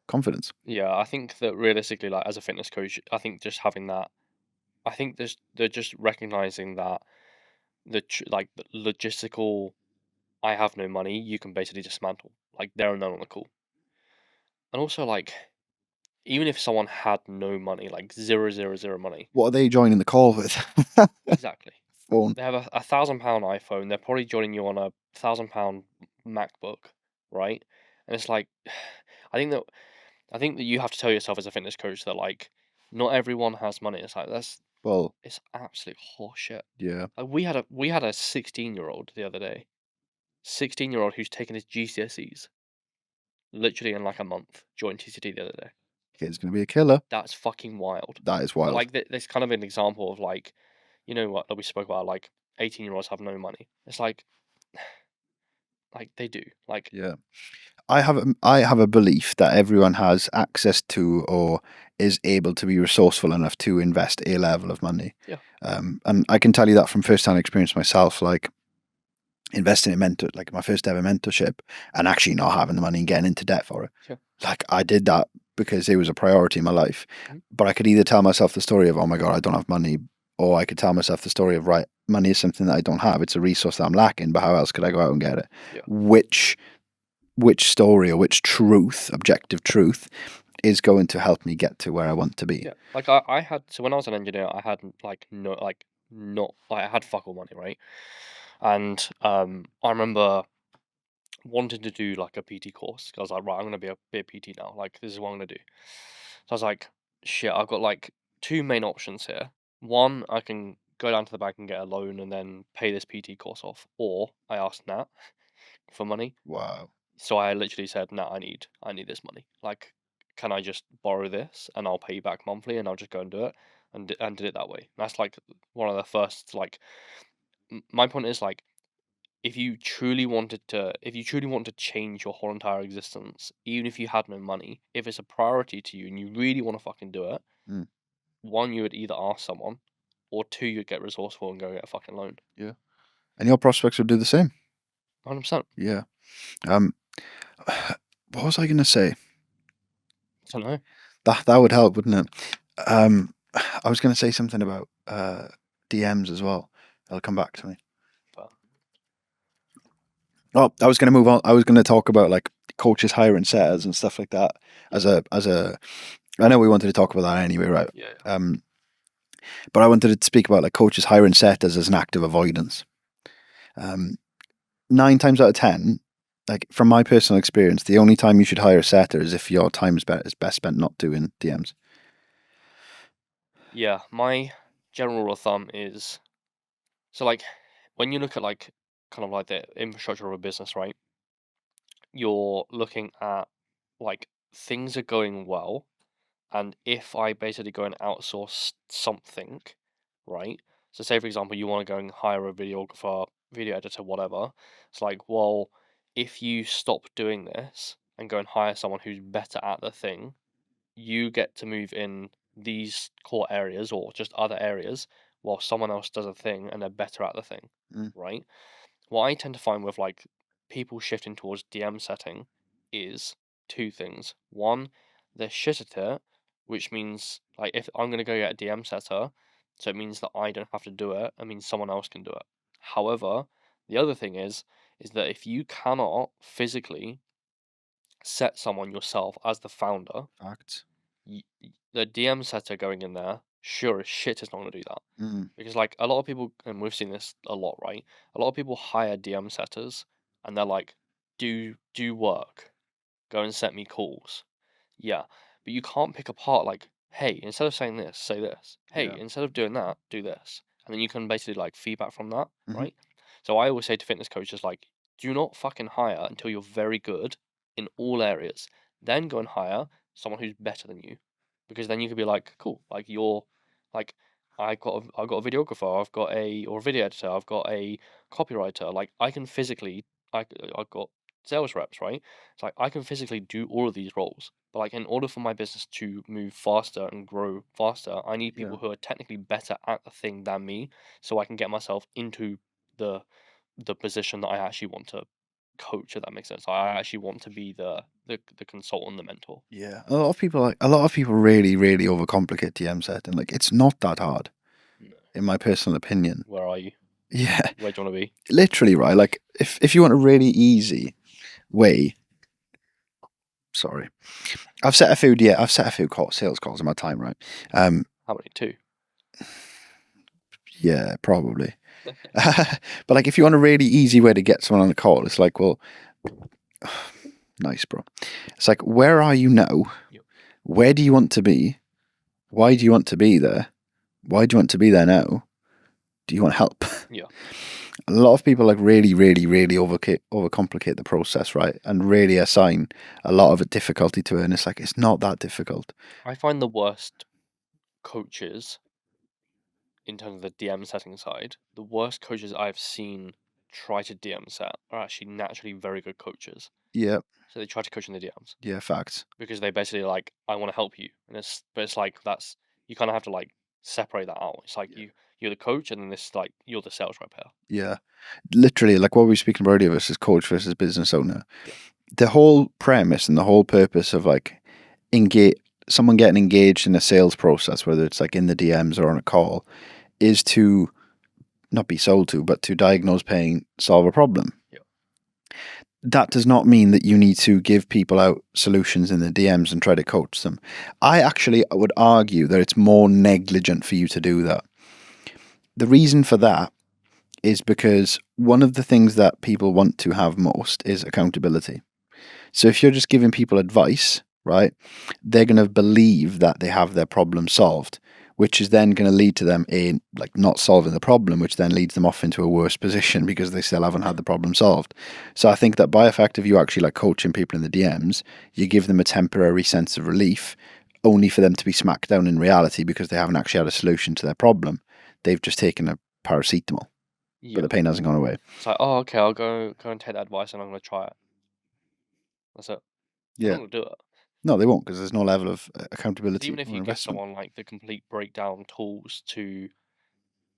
confidence. Yeah, I think that realistically, like as a fitness coach, I think just having that, I think they're just recognizing that like the logistical, I have no money, you can basically dismantle. Like there and then on the call. And also like even if someone had no money, like zero money, What are they joining the call with? exactly. Phone. They have a £1,000 iPhone. They're probably joining you on a £1,000 MacBook, right? And it's like, I think that you have to tell yourself as a fitness coach that like, not everyone has money. It's like Well, it's absolute horseshit. yeah. Like we had a 16-year-old the other day, 16-year-old who's taken his GCSEs literally in like a month, joined TCT the other day. Kid's going to be a killer. That's fucking wild. That is But wild. like there's kind of an example of like, you know what that we spoke about, like 18-year-olds have no money. It's like they do. Like Yeah. I have a belief that everyone has access to or is able to be resourceful enough to invest a level of money. yeah, And I can tell you that from first-hand experience myself, like investing in like my first ever mentorship and actually not having the money and getting into debt for it. sure. Like I did that because it was a priority in my life. Mhm. But I could either tell myself the story of, oh my God, I don't have money, or I could tell myself the story of, right, money is something that I don't have. It's a resource that I'm lacking, but how else could I go out and get it? Yeah. Which story or which truth, objective truth, is going to help me get to where I want to be? Yeah. Like I had, so when I was an engineer, I had like no like not like I had fuck all money, right? And I remember wanted to do like a PT course. 'Cause I was like, right, I'm gonna be a PT now. Like this is what I'm gonna do. So I was like, shit, I've got like two main options here. One, I can go down to the bank and get a loan and then pay this PT course off, or I asked Nat for money. Wow. So I literally said, Nat, I need this money. Like, can I just borrow this and I'll pay you back monthly and I'll just go and do it and did it that way. That's like one of the first like. My point is like if you truly want to change your whole entire existence, even if you had no money, if it's a priority to you and you really want to fucking do it, Mm. one, you would either ask someone, or two, you'd get resourceful and go get a fucking loan. Yeah. And your prospects would do the same. 100%. Yeah. What was I going to say? I don't know. That would help, wouldn't it? I was going to say something about DMs as well. It'll come back to me. But Oh, I was going to move on. I was going to talk about like coaches hiring setters and stuff like that. As a, I know we wanted to talk about that anyway, right? yeah. But I wanted to speak about like coaches hiring setters as an act of avoidance. 9 times out of 10, like from my personal experience, the only time you should hire a setter is if your time is best spent not doing DMs. Yeah, my general rule of thumb is so like when you look at like kind of like the infrastructure of a business, right? You're looking at like things are going well, and if I basically go and outsource something, right? So say for example you want to go and hire a videographer, video editor, whatever. It's like, well, if you stop doing this and go and hire someone who's better at the thing, you get to move in these core areas or just other areas while someone else does a thing and they're better at the thing, Mm. right? What I tend to find with like people shifting towards DM setting is two things. One, they're shit at it, which means like if I'm gonna go get a DM setter, so it means that I don't have to do it, it means someone else can do it. However, the other thing is that if you cannot physically set someone yourself as the founder, Facts. the DM setter going in there, sure as shit is not going to do that. Mm. Because, like, a lot of people, and we've seen this a lot, right? A lot of people hire DM setters and they're like, do work, go and set me calls. Yeah. But you can't pick apart, like, hey, instead of saying this, say this. Hey, Yeah. instead of doing that, do this. And then you can basically, like, feedback from that, Mhm. right? So I always say to fitness coaches, like, do not fucking hire until you're very good in all areas. Then go and hire someone who's better than you, because then you could be like, cool, like you're like I've got a videographer, I've got a video editor, I've got a copywriter. Like I can physically, I've got sales reps, right? It's like I can physically do all of these roles. But like in order for my business to move faster and grow faster, I need Yeah. people who are technically better at the thing than me, so I can get myself into the position that I actually want to coach. If that makes sense, I actually want to be the consultant, the mentor. Yeah. A lot of people really, really overcomplicate DM setting. Like it's not that hard, No. in my personal opinion. Where are you? Yeah. Where do you want to be? Literally, right? Like if you want a really easy way, sorry. I've set a few sales calls in my time, right? How many? Two. Yeah, probably. But like if you want a really easy way to get someone on the call, it's like, well, nice, bro. It's like, where are you now? Yep. Where do you want to be? Why do you want to be there? Why do you want to be there now? Do you want help? Yeah. A lot of people like really, really, really overcomplicate the process, right? And really assign a lot of difficulty to it. And it's like, it's not that difficult. I find the worst coaches in terms of the DM setting side, the worst coaches I've seen try to DM set are actually naturally very good coaches. Yeah, So they try to coach in the DMs yeah, facts. because they basically like, I want to help you, and it's like that's you kind of have to like separate that out. It's like you're the coach, and then this like you're the sales rep here. Yeah. Literally, like what we were speaking about earlier versus coach versus business owner. Yeah. The whole premise and the whole purpose of like someone getting engaged in a sales process, whether it's like in the DMs or on a call, is to not be sold to, but to diagnose pain, solve a problem. Yeah. That does not mean that you need to give people out solutions in the DMs and try to coach them. I would argue that it's more negligent for you to do that. The reason for that is because one of the things that people want to have most is accountability. So if you're just giving people advice, right, they're going to believe that they have their problem solved, which is then going to lead to them in like not solving the problem, which then leads them off into a worse position because they still haven't had the problem solved. So I think that by effect of you actually like coaching people in the DMs, you give them a temporary sense of relief, only for them to be smacked down in reality because they haven't actually had a solution to their problem. They've just taken a paracetamol, but the pain hasn't gone away. It's like, oh, okay, I'll go and take that advice, and I'm going to try it. That's it. Yeah. I'm not going to do it. No, they won't because there's no level of accountability. Even if or you give investment. someone like the complete breakdown tools to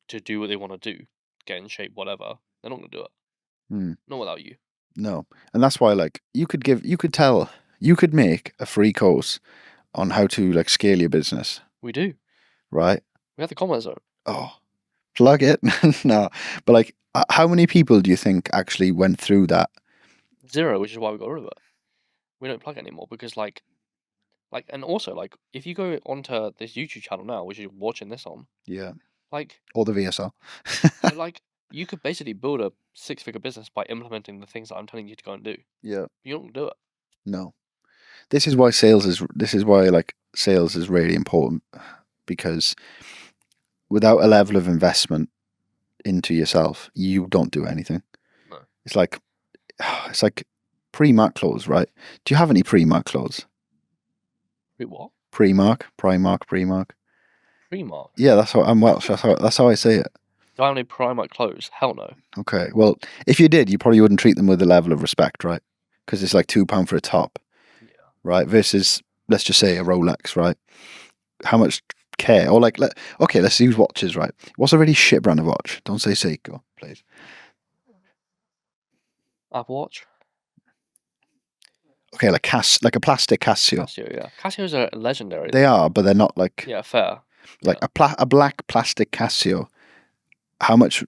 do what they want to do, get in shape, whatever, they're not going to do it. Not without you. No, and that's why like you could make a free course on how to like scale your business, We do. right? We have the comment zone. Oh, plug it. No, but like, how many people do you think actually went through that? 0, which is why we got rid of it. We don't plug it anymore because and also like if you go onto this YouTube channel now, which you're watching this on, Yeah, like or the VSL. like you could basically build a 6-figure business by implementing the things that I'm telling you to go and do. Yeah, You don't do it. no. This is why sales is really important, because without a level of investment into yourself, you don't do anything. No. It's like pre-mark clothes, right? Do you have any pre-mark clothes? Wait, what? Primark. Primark? Yeah, that's how I'm Welsh. That's how I say it. Do I have any Primark clothes? Hell no. Okay. Well, if you did, you probably wouldn't treat them with a level of respect, right? Because it's like £2 for a top, Yeah. right? Versus, let's just say, a Rolex, right? How much care? Or like, let's use watches, right? What's a really shit brand of watch? Don't say Seiko, please. Apple Watch? Okay, like a plastic Casio. Casio, yeah. Casios are legendary. They are, but they're not like Yeah, fair. like a black plastic Casio. How much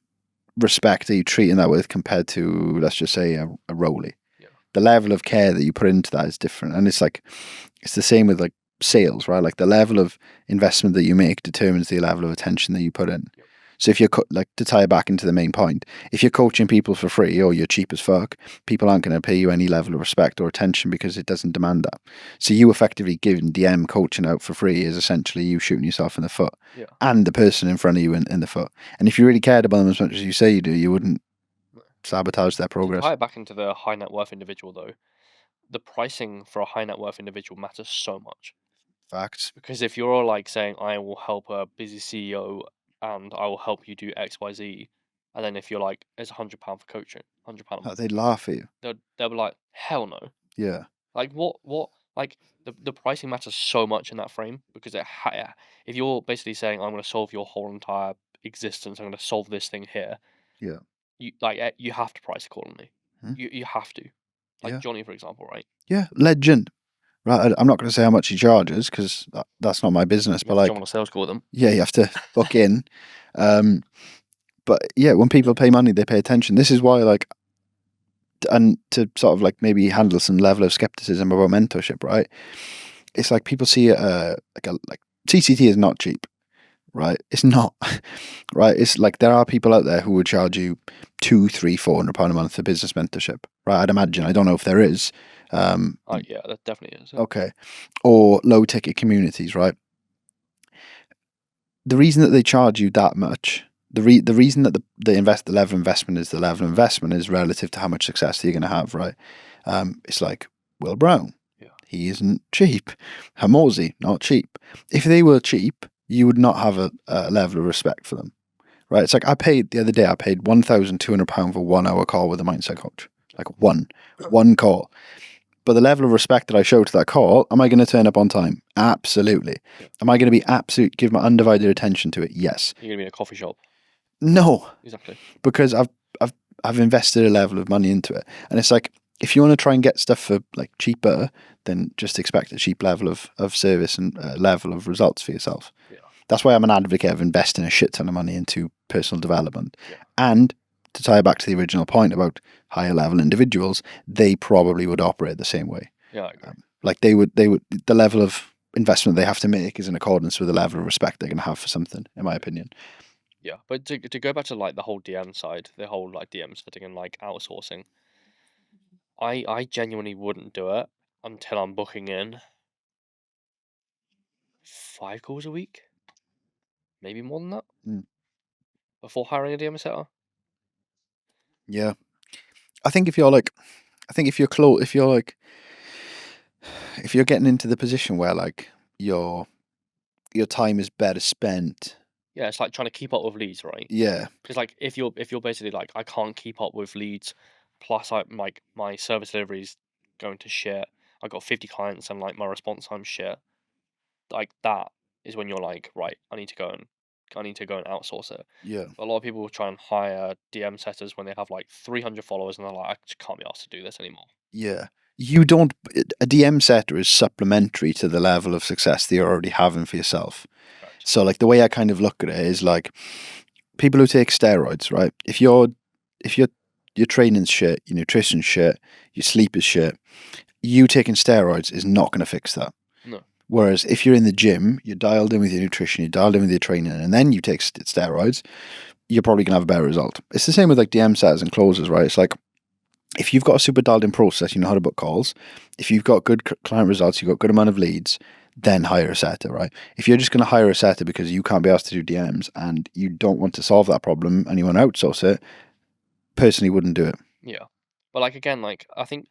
respect are you treating that with compared to, let's just say, a Rolex? Yeah. The level of care that you put into that is different, and it's the same with like sales, right? Like the level of investment that you make determines the level of attention that you put in. Yep. So if you're like, to tie it back into the main point, if you're coaching people for free or you're cheap as fuck, people aren't going to pay you any level of respect or attention because it doesn't demand that. So you effectively giving DM coaching out for free is essentially you shooting yourself in the foot, and the person in front of you in the foot. And if you really cared about them as much as you say you do, you wouldn't sabotage their progress. To tie it back into the high net worth individual, though, the pricing for a high net worth individual matters so much. Facts. Because if you're like saying, I will help a busy CEO and I will help you do X, Y, Z. And then if you're like, it's £100 for coaching, £100 a month, They'd laugh at you. they'll be like, hell no. Yeah. Like what like the pricing matters so much in that frame because if you're basically saying I'm going to solve your whole entire existence, I'm going to solve this thing here, Yeah. you have to price accordingly. Hmm. You have to. Like Yeah. Johnny, for example, right? Yeah. Legend. Right. I'm not going to say how much he charges because that's not my business. You But have to like, jump on a sales call with them. yeah, you have to book in. But yeah, when people pay money, they pay attention. This is why, like, and to sort of like maybe handle some level of skepticism about mentorship, right? It's like people see like TCT is not cheap, right? It's not, right? It's like there are people out there who would charge you £200, £300, £400 a month for business mentorship, right? I'd imagine. I don't know if there is. Yeah, that definitely is. Okay, or low ticket communities, right? The reason that they charge you that much, the reason that the level of investment is the level of investment is relative to how much success you're going to have, right? It's like Will Brown. Yeah. He isn't cheap. Hormozi, not cheap. If they were cheap, you would not have a level of respect for them, right? It's like the other day, I paid £1,200 for 1 hour call with a mindset coach. Like one call. But the level of respect that I show to that call, am I going to turn up on time? Absolutely. Yeah. Am I going to give my undivided attention to it? Yes. You're gonna be in a coffee shop. No. Exactly. Because I've invested a level of money into it, and it's like if you want to try and get stuff for like cheaper, then just expect a cheap level of service and level of results for yourself. Yeah. That's why I'm an advocate of investing a shit ton of money into personal development. Yeah. And to tie it back to the original point about higher level individuals, they probably would operate the same way. Yeah, I agree. Like they would, the level of investment they have to make is in accordance with the level of respect they're going to have for something, in my opinion. Yeah, but to go back to like the whole DM side, the whole like DM setting and like outsourcing, I genuinely wouldn't do it until I'm booking in 5 calls a week, maybe more than that, before hiring a DM setter. Yeah, I think if you're like, I think if you're close, if you're like, if you're getting into the position where like your time is better spent. Yeah, it's like trying to keep up with leads, right? Yeah, Because like if you're basically like I can't keep up with leads, plus like my service delivery is going to shit. I got 50 clients and like my response time shit. Like that is when you're like, right, I need to go and outsource it. yeah, But a lot of people try and hire DM setters when they have like 300 followers and they're like, I just can't be asked to do this anymore. yeah. You don't. A DM setter is supplementary to the level of success that you're already having for yourself. Correct. So like the way I kind of look at it is like people who take steroids, right? If your training's shit, your nutrition's shit, your sleep is shit, you taking steroids is not going to fix that. No. Whereas if you're in the gym, you're dialed in with your nutrition, you're dialed in with your training, and then you take steroids, you're probably going to have a better result. It's the same with like DM setters and closers, right? It's like if you've got a super dialed in process, you know how to book calls. If you've got good client results, you've got good amount of leads, then hire a setter, right? If you're just going to hire a setter because you can't be asked to do DMs and you don't want to solve that problem and you want to outsource it, personally wouldn't do it. Yeah. But like again, like I think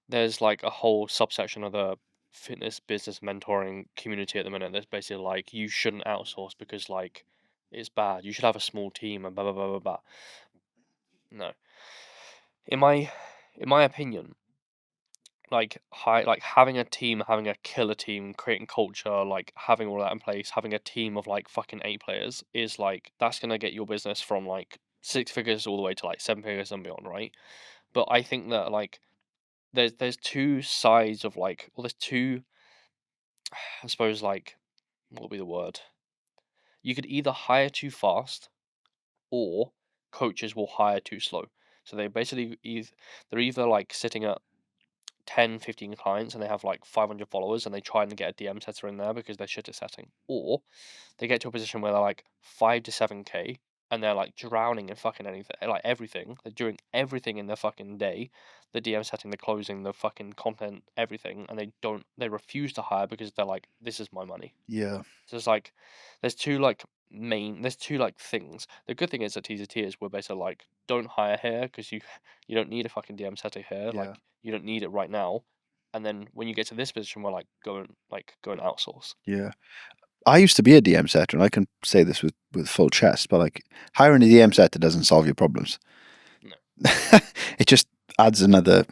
there's like a whole subsection of the fitness business mentoring community at the minute that's basically like you shouldn't outsource because like it's bad. You should have a small team and blah blah blah blah blah. No. In my opinion, like having a team, having a killer team, creating culture, like having all that in place, having a team of like fucking 8 players is like that's gonna get your business from like 6 figures all the way to like 7 figures and beyond, right? But I think that like there's two sides of like well there's two I suppose like what would be the word? You could either hire too fast or coaches will hire too slow. So they basically they're either like sitting at 10, 15 clients and they have like 500 followers and they try and get a DM setter in there because they're shit at setting. Or they get to a position where they're like 5 to 7K and they're like drowning in fucking anything, like everything. They're doing everything in their fucking day. The DM setting, the closing, the fucking content, everything. And they refuse to hire because they're like, this is my money. Yeah. So it's like, there's two like things. The good thing is at TZT is we're basically like, don't hire here because you don't need a fucking DM setter here. Yeah. Like you don't need it right now. And then when you get to this position, we're like, go and outsource. Yeah. I used to be a DM setter, and I can say this with full chest, but like hiring a DM setter doesn't solve your problems. No. It just adds another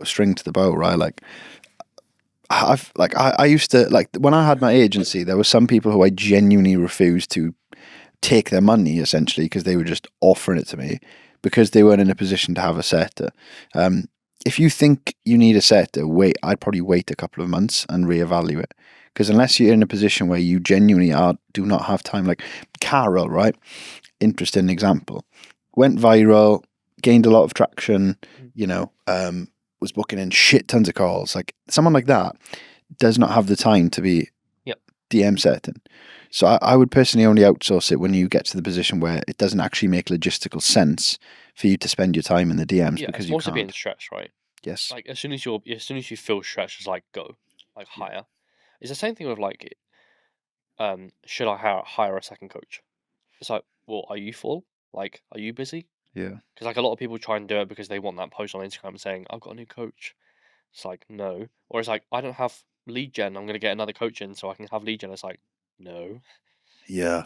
string to the bow, right? Like I used to, like, when I had my agency, there were some people who I genuinely refused to take their money, essentially, because they were just offering it to me because they weren't in a position to have a setter. If you think you need a setter, I'd probably wait a couple of months and reevaluate. Because unless you're in a position where you genuinely do not have time, like Carol, right? Interesting example. Went viral, gained a lot of traction, was booking in shit tons of calls. Like someone like that does not have the time to be DM setting. So I would personally only outsource it when you get to the position where it doesn't actually make logistical sense for you to spend your time in the DMs, because it's you mostly can't. being stretched, right? Yes. Like as soon as you feel stretched, it's like go, like hire. It's the same thing with like, should I hire a second coach? It's like, well, are you full? Like, are you busy? Yeah. Because like a lot of people try and do it because they want that post on Instagram saying, I've got a new coach. It's like, no. Or it's like, I don't have lead gen. I'm going to get another coach in so I can have lead gen. It's like, no. Yeah.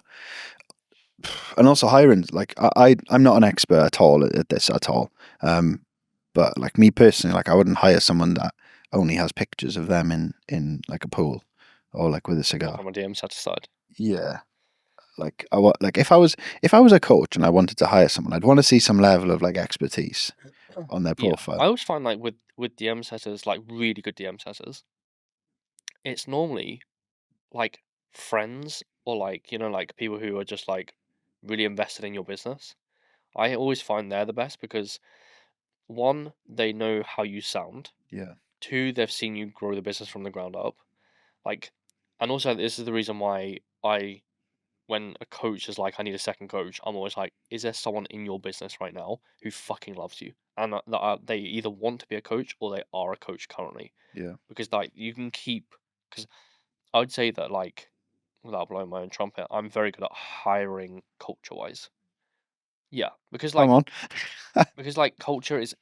And also hiring, like I'm not an expert at all at this at all. But like me personally, like I wouldn't hire someone that only has pictures of them in like a pool or like with a cigar. From a DM satisfied. Yeah. Like if I was a coach and I wanted to hire someone, I'd want to see some level of like expertise on their profile. I always find like with DM setters, like really good DM setters, it's normally like friends or like, like people who are just like really invested in your business. I always find they're the best because one, they know how you sound. Yeah. Two, they've seen you grow the business from the ground up. Like, and also this is the reason why when a coach is like, I need a second coach, I'm always like, is there someone in your business right now who fucking loves you? And they either want to be a coach or they are a coach currently. Yeah. Because like you can keep, because I would say that like, without blowing my own trumpet, I'm very good at hiring culture wise. Yeah, because Come like on. culture is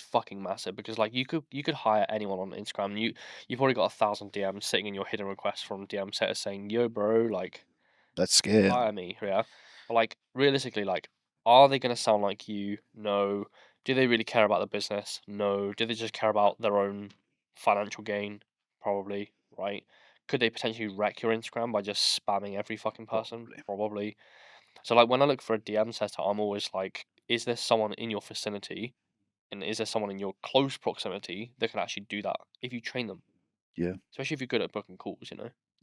fucking massive. Because like you could hire anyone on Instagram. You probably got 1,000 DMs sitting in your hidden requests from DM setters saying, "Yo, bro, like That's scary. hire me." Yeah, but like realistically, like, are they gonna sound like you? No. Do they really care about the business? No. Do they just care about their own financial gain? Probably, right? Could they potentially wreck your Instagram by just spamming every fucking person? Probably. So like when I look for a DM setter, I'm always like, is there someone in your vicinity, and is there someone in your close proximity that can actually do that if you train them? Yeah. Especially if you're good at booking calls,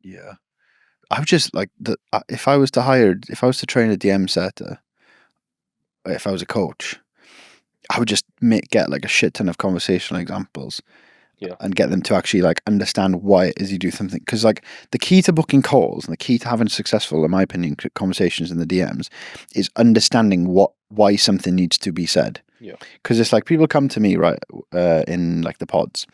Yeah. I would just like if I was to train a DM setter, if I was a coach, I would just get like a shit ton of conversational examples. Yeah. And get them to actually like understand why it is you do something. Because like the key to booking calls and the key to having successful, in my opinion, conversations in the DMs is understanding why something needs to be said. Yeah. Because it's like people come to me, right, in like the pods,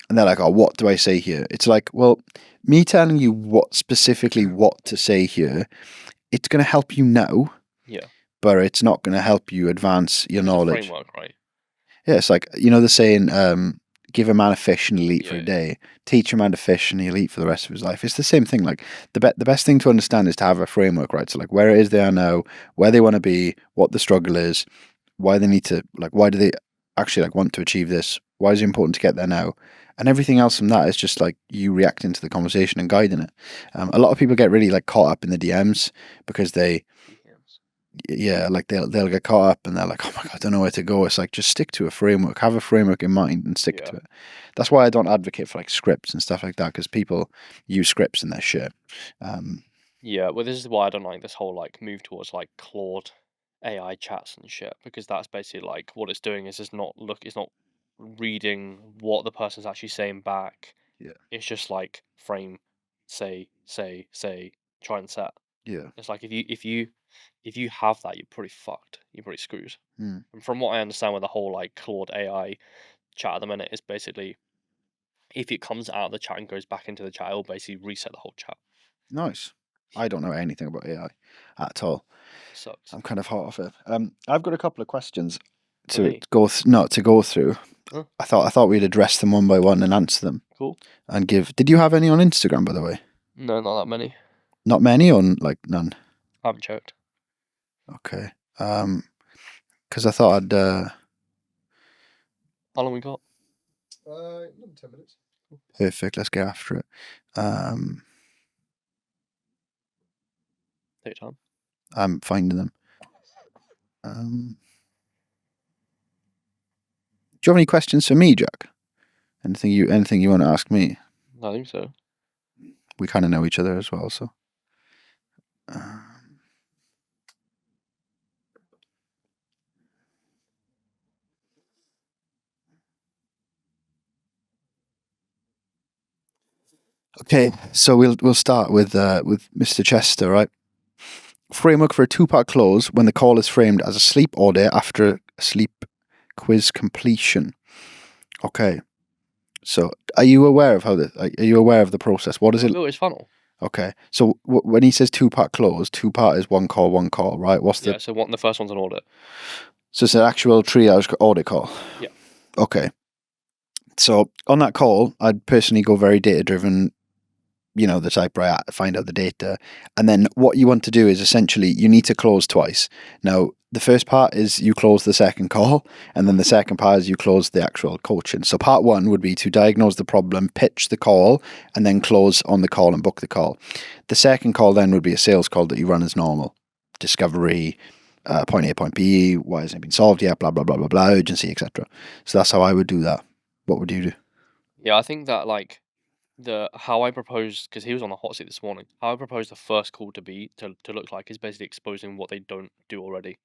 and they're like, "Oh, what do I say here?" It's like, well, me telling you what to say here, it's going to help you now. Yeah. But it's not going to help you advance your knowledge. Framework, right? Yeah, it's like, the saying, give a man a fish and he'll eat for a day. Teach a man to fish and he'll eat for the rest of his life. It's the same thing. Like the best thing to understand is to have a framework, right? So like where it is they are now, where they want to be, what the struggle is, why they need to, like, why do they actually like want to achieve this? Why is it important to get there now? And everything else from that is just like you reacting to the conversation and guiding it. A lot of people get really like caught up in the DMs because like they'll get caught up and they're like, oh my god, I don't know where to go. It's like, just stick to a framework, have a framework in mind and stick to it. That's why I don't advocate for like scripts and stuff like that, because people use scripts in their shit. Yeah, well, this is why I don't like this whole like move towards like Claude AI chats and shit, because that's basically like what it's doing is it's not reading what the person's actually saying back. Yeah. It's just like frame, say, try and set. Yeah. It's like if you have that, you're pretty fucked. You're pretty screwed. Mm. And from what I understand with the whole like Claude AI chat at the minute is basically, if it comes out of the chat and goes back into the chat, it'll basically reset the whole chat. Nice. I don't know anything about AI at all. Sucks. I'm kind of hot off it. I've got a couple of questions For me? to go through. Huh? I thought we'd address them one by one and answer them. Cool. And Did you have any on Instagram, by the way? No, not that many. Not many, or like none? I haven't checked. Okay. Because I thought I'd. How long we got? Another 10 minutes. Perfect. Let's get after it. Take your time. I'm finding them. Do you have any questions for me, Jack? Anything you want to ask me? I think so. We kind of know each other as well, so. Okay, so we'll start with Mr. Chester, right? Framework for a two-part clause when the call is framed as a sleep order after a sleep quiz completion. Okay, so are you aware of how this? Are you aware of the process? What is it? Oh, it's funnel. Okay, so when he says two-part clause, two-part is one call, right? What's the? Yeah. So the first one's an audit. So it's an actual triage audit call. Yeah. Okay. So on that call, I'd personally go very data-driven. You know, the type, right, find out the data. And then what you want to do is essentially you need to close twice. Now, the first part is you close the second call, and then the second part is you close the actual coaching. So part one would be to diagnose the problem, pitch the call, and then close on the call and book the call. The second call then would be a sales call that you run as normal. Discovery, point A, point B, why hasn't it been solved yet, blah, blah, blah, blah, blah, urgency, etc. So that's how I would do that. What would you do? Yeah, I think that like how I proposed, because he was on the hot seat this morning, how I proposed the first call to look like is basically exposing what they don't do already.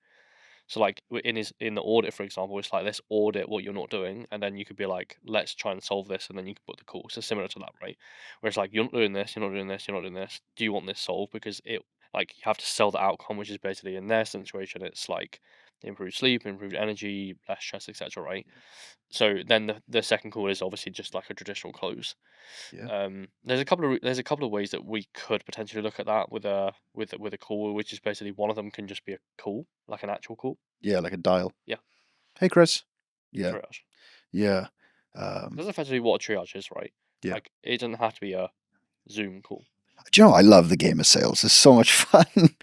So like in the audit, for example, it's like, let's audit what you're not doing, and then you could be like, let's try and solve this, and then you can put the call. So similar to that, right? Where it's like, you're not doing this, you're not doing this, you're not doing this. Do you want this solved? Because it, like, you have to sell the outcome, which is basically in their situation, it's like improved sleep, improved energy, less stress, etc. Right? So then the second call is obviously just like a traditional close. Yeah. There's a couple of ways that we could potentially look at that with a call, which is basically one of them can just be a call, like an actual call. Yeah, like a dial. Yeah. Hey, Chris. Yeah. Triage. Yeah. That's effectively what a triage is, right? Yeah. Like, it doesn't have to be a Zoom call. Do you know, I love the game of sales. It's so much fun.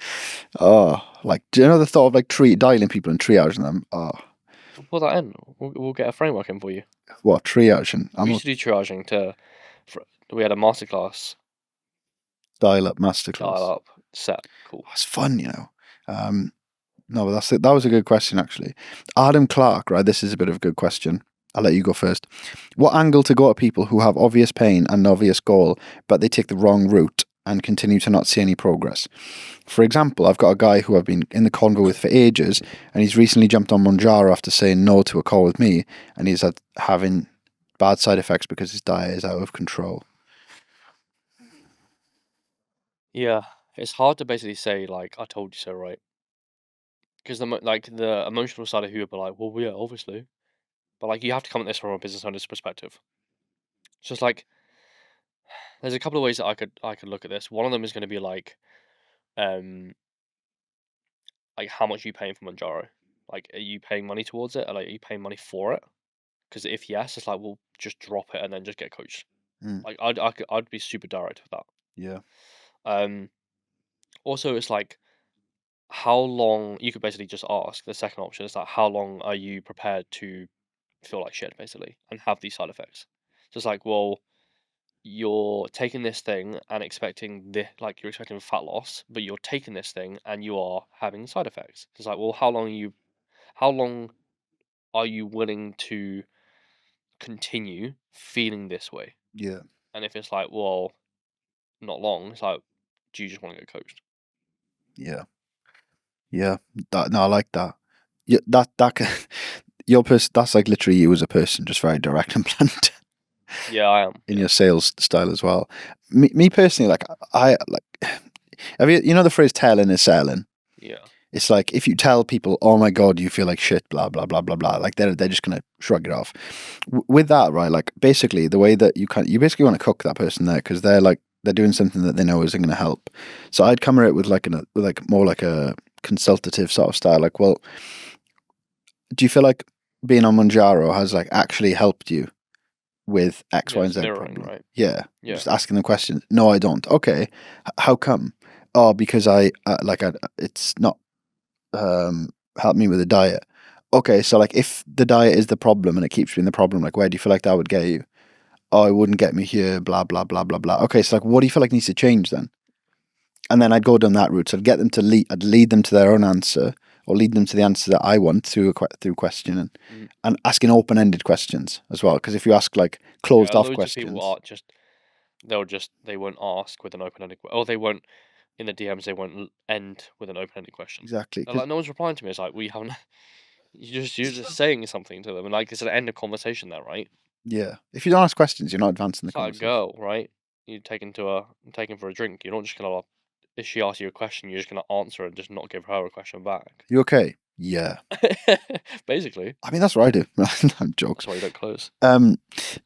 Oh, like, do you know the thought of like dialing people and triaging them? Oh, We'll put that in. We'll get a framework in for you. what, triaging? We used to do triaging we had a masterclass, Dial up masterclass. dial up, set, cool. It's fun, you know. No, but that's it. That was a good question, actually. Adam Clark, right? This is a bit of a good question. I'll let you go first. What angle to go at people who have obvious pain and an obvious goal, but they take the wrong route and continue to not see any progress? For example, I've got a guy who I've been in the convo with for ages, and he's recently jumped on Mounjaro after saying no to a call with me, and he's having bad side effects because his diet is out of control. Yeah, it's hard to basically say, like, I told you so, right? Because the emotional side of you would be like, well, yeah, obviously. But like, you have to come at this from a business owner's perspective. It's just like, there's a couple of ways that I could look at this. One of them is going to be like how much are you paying for Mounjaro? Like, are you paying money towards it? Or like, are you paying money for it? Because if yes, it's like, well, just drop it and then just get coached. Like, I'd be super direct with that. Yeah. Also, it's like, how long, you could basically just ask, the second option is like, how long are you prepared to feel like shit, basically, and have these side effects? So it's like, well, you're taking this thing and expecting like, you're expecting fat loss, but you're taking this thing and you are having side effects. It's like, well, how long are you willing to continue feeling this way? Yeah. And if it's like, well, not long, it's like, do you just want to get coached? Yeah. Yeah. No, I like that. Yeah, your person, that's like literally you as a person, just very direct and blunt. Yeah, I am. In your sales style as well. Me personally, like, I like, have you know the phrase telling is selling? Yeah. It's like, if you tell people, oh my God, you feel like shit, blah, blah, blah, blah, blah, like they're just going to shrug it off. With that, right, like, basically the way that you basically want to cook that person there, because they're doing something that they know isn't going to help. So I'd come at it with more like a consultative sort of style. Like, well, do you feel like being on Mounjaro has like actually helped you with X, Y, and Z mirroring, problem? right? Yeah. Yeah. Just asking the question. No, I don't. Okay. How come? oh, because I it's not helped me with the diet. Okay, so like if the diet is the problem and it keeps being the problem, like where do you feel like that would get you? Oh, it wouldn't get me here, blah blah blah blah blah. Okay, so like what do you feel like needs to change then? And then I'd go down that route. So I'd get them to I'd lead them to their own answer, or lead them to the answer that I want through questioning and asking open-ended questions as well. Because if you ask like closed-off loads questions, of people are they won't ask with an open-ended or they won't in the DMs they won't end with an open-ended question. exactly. They're like no one's replying to me. It's like we haven't. You're just saying something to them, and like it's an end of conversation there, right? Yeah, if you don't ask questions, you're not advancing the It's like a conversation. girl, right? You taken for a drink. You're not just gonna if she asks you a question, you're just gonna answer and just not give her a question back. You okay? Yeah. Basically, I mean, that's what I do. I'm joking. that's why you don't close.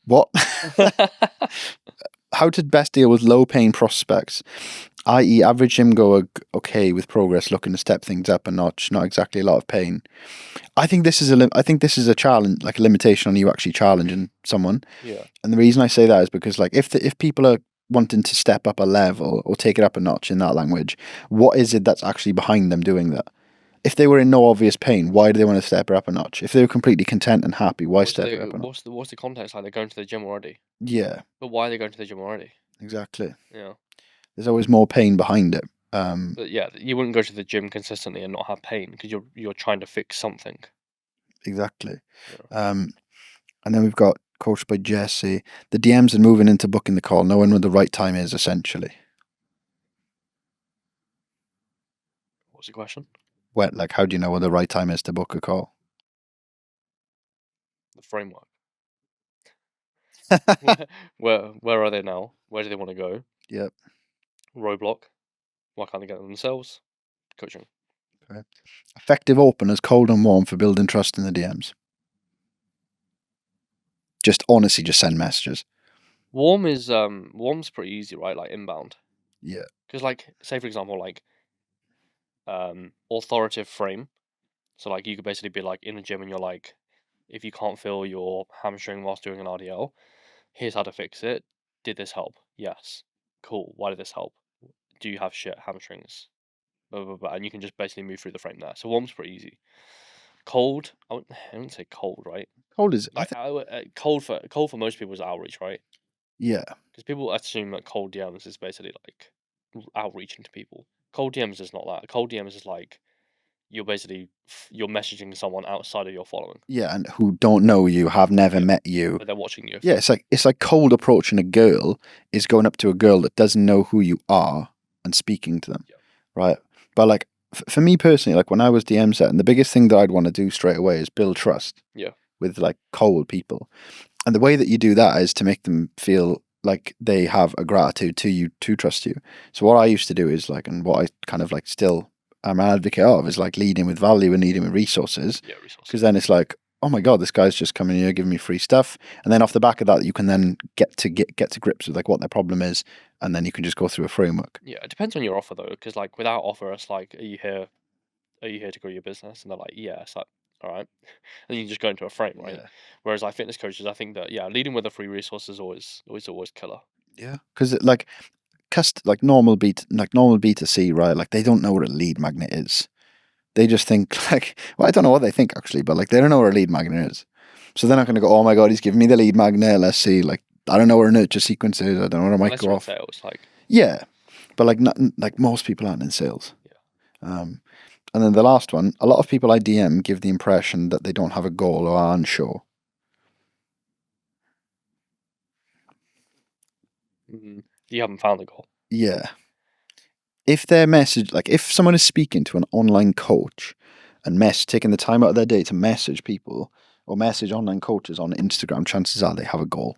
What? How to best deal with low-paying prospects, i.e., average gym goer okay with progress, looking to step things up a notch, not exactly a lot of pain. I think this is a challenge, like a limitation on you actually challenging someone. Yeah. And the reason I say that is because like if people are wanting to step up a level or take it up a notch in that language, what is it that's actually behind them doing that? If they were in no obvious pain, why do they want to step it up a notch? If they were completely content and happy, why step it up a notch? What's the context like? They're going to the gym already. Yeah, But why are they going to the gym already? exactly. Yeah. There's always more pain behind it. But yeah, you wouldn't go to the gym consistently and not have pain because you're trying to fix something. Exactly. Yeah. And then we've got coached by Jesse. The DMs and moving into booking the call, knowing when the right time is, essentially. What's the question? Well, like, how do you know when the right time is to book a call? The framework. Where are they now? Where do they want to go? Yep. Roadblock. Why can't they get it themselves? Coaching. Okay. Effective openers, cold and warm for building trust in the DMs. Just honestly, just send messages. Warm's pretty easy, right? Like inbound. Yeah. Because like, say for example, like, authoritative frame. So like, you could basically be like in the gym and you're like, if you can't feel your hamstring whilst doing an RDL, here's how to fix it. Did this help? Yes. Cool. Why did this help? Do you have shit hamstrings? Blah, blah, blah. And you can just basically move through the frame there. So warm's pretty easy. Cold, I wouldn't say cold, right? Cold is, Like cold for most people is outreach, right? yeah. Because people assume that cold DMs is basically like outreaching to people. Cold DMs is not that. Cold DMs is like you're messaging someone outside of your following, Yeah, and who don't know you, have never met you. but they're watching you. Yeah, it's like cold approaching a girl is going up to a girl that doesn't know who you are and speaking to them, right? But like for me personally, like when I was DM setting, the biggest thing that I'd want to do straight away is build trust. Yeah. With like cold people, and the way that you do that is to make them feel like they have a gratitude to you to trust you. So what I used to do is like, and what I kind of like still am an advocate of is like leading with value and leading with resources. Yeah, resources. Because then it's like, oh my god, this guy's just coming here giving me free stuff, and then off the back of that, you can then get to grips with like what their problem is, and then you can just go through a framework. Yeah, it depends on your offer though, because like without offer, it's like, are you here to grow your business? And they're like, yeah. It's like, all right, and you just go into a frame, right? Yeah. Whereas like fitness coaches, I think that leading with a free resource is always killer. Yeah, because like normal B2C, right? Like they don't know what a lead magnet is. They just think like, well, I don't know what they think actually, but like they don't know what a lead magnet is. So they're not going to go, oh my god, he's giving me the lead magnet. Let's see, like I don't know what a nurture sequence is. I don't know what a Unless you're micro in off. sales, like Yeah, but like not, like most people aren't in sales. Yeah. And then the last one, a lot of people I DM give the impression that they don't have a goal or are unsure. You haven't found the goal. Yeah. If their message, like if someone is speaking to an online coach and taking the time out of their day to message people or message online coaches on Instagram, chances are they have a goal.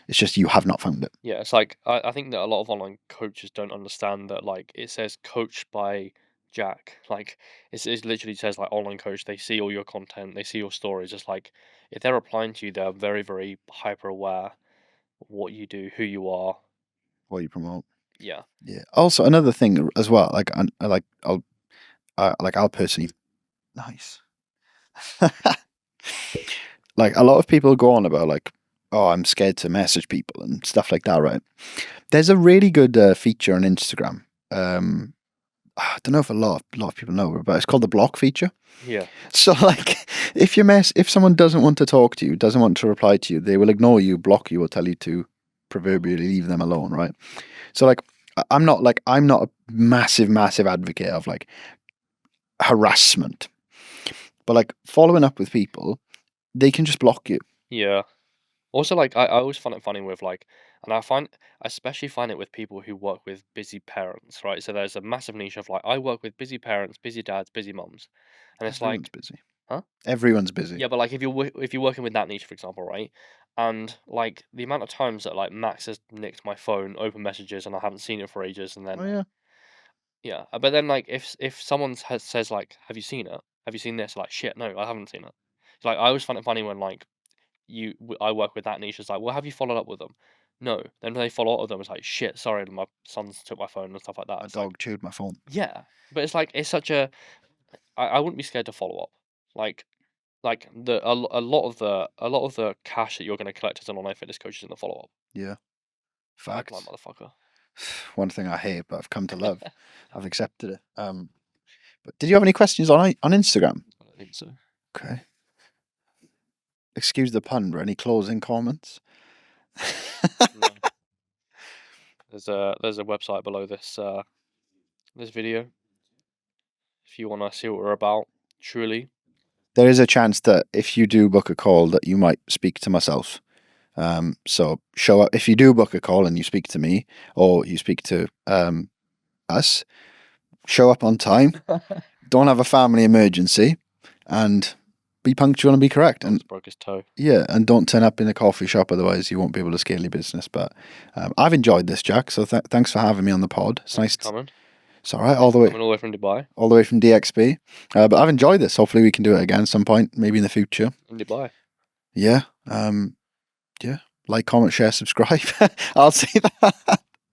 It's just you have not found it. Yeah, it's like I think that a lot of online coaches don't understand that like it says coached by Jack. Like it literally says like online coach. They see all your content, they see your stories. It's like if they're replying to you, they're very, very hyper aware of what you do, who you are. What you promote. Yeah. Yeah. Also, another thing as well, like I'll personally, nice. Like a lot of people go on about like, oh, I'm scared to message people and stuff like that, right? There's a really good feature on Instagram. I don't know if a lot of people know, but it's called the block feature. Yeah. So like, if someone doesn't want to talk to you, doesn't want to reply to you, they will ignore you, block you, or tell you to proverbially leave them alone, right? So like, I'm not a massive advocate of like harassment, but like following up with people, they can just block you. Yeah. Also, like, I always find it funny with, like, and I especially find it with people who work with busy parents, right? So there's a massive niche of, like, I work with busy parents, busy dads, busy mums. And it's Everyone's like, busy. huh? Everyone's busy. Yeah, but, like, if you're working with that niche, for example, right? And, like, the amount of times that, like, Max has nicked my phone, open messages, and I haven't seen it for ages, and Oh then, yeah. yeah. But then, like, if someone says, like, have you seen it? Have you seen this? Like, shit, no, I haven't seen it. Like, I always find it funny when, like, I work with that niche. It's like, well, have you followed up with them? No. Then they follow up with them. It's like, shit, sorry, my sons took my phone and stuff like that. A It's like, dog chewed my phone. yeah, but it's like it's such a. I wouldn't be scared to follow up. Like a lot of the cash that you're going to collect as an online fitness coach is in the follow up. Yeah. Bad Facts. motherfucker. One thing I hate, but I've come to love. I've accepted it. But did you have any questions on Instagram? I don't think so. Okay. Excuse the pun, but any closing comments? No. There's a website below this this video. If you want to see what we're about, truly. There is a chance that if you do book a call, that you might speak to myself. So show up if you do book a call and you speak to me or you speak to us. Show up on time. Don't have a family emergency, and be punctual and be correct. And broke his toe. yeah, and don't turn up in a coffee shop, otherwise you won't be able to scale your business. But I've enjoyed this, Jack. So thanks for having me on the pod. It's nice. Coming. It's all right, all the way from Dubai. all the way from DXB. But I've enjoyed this. Hopefully we can do it again some point, maybe in the future. In Dubai. Yeah. Yeah. Like, comment, share, subscribe. I'll say that.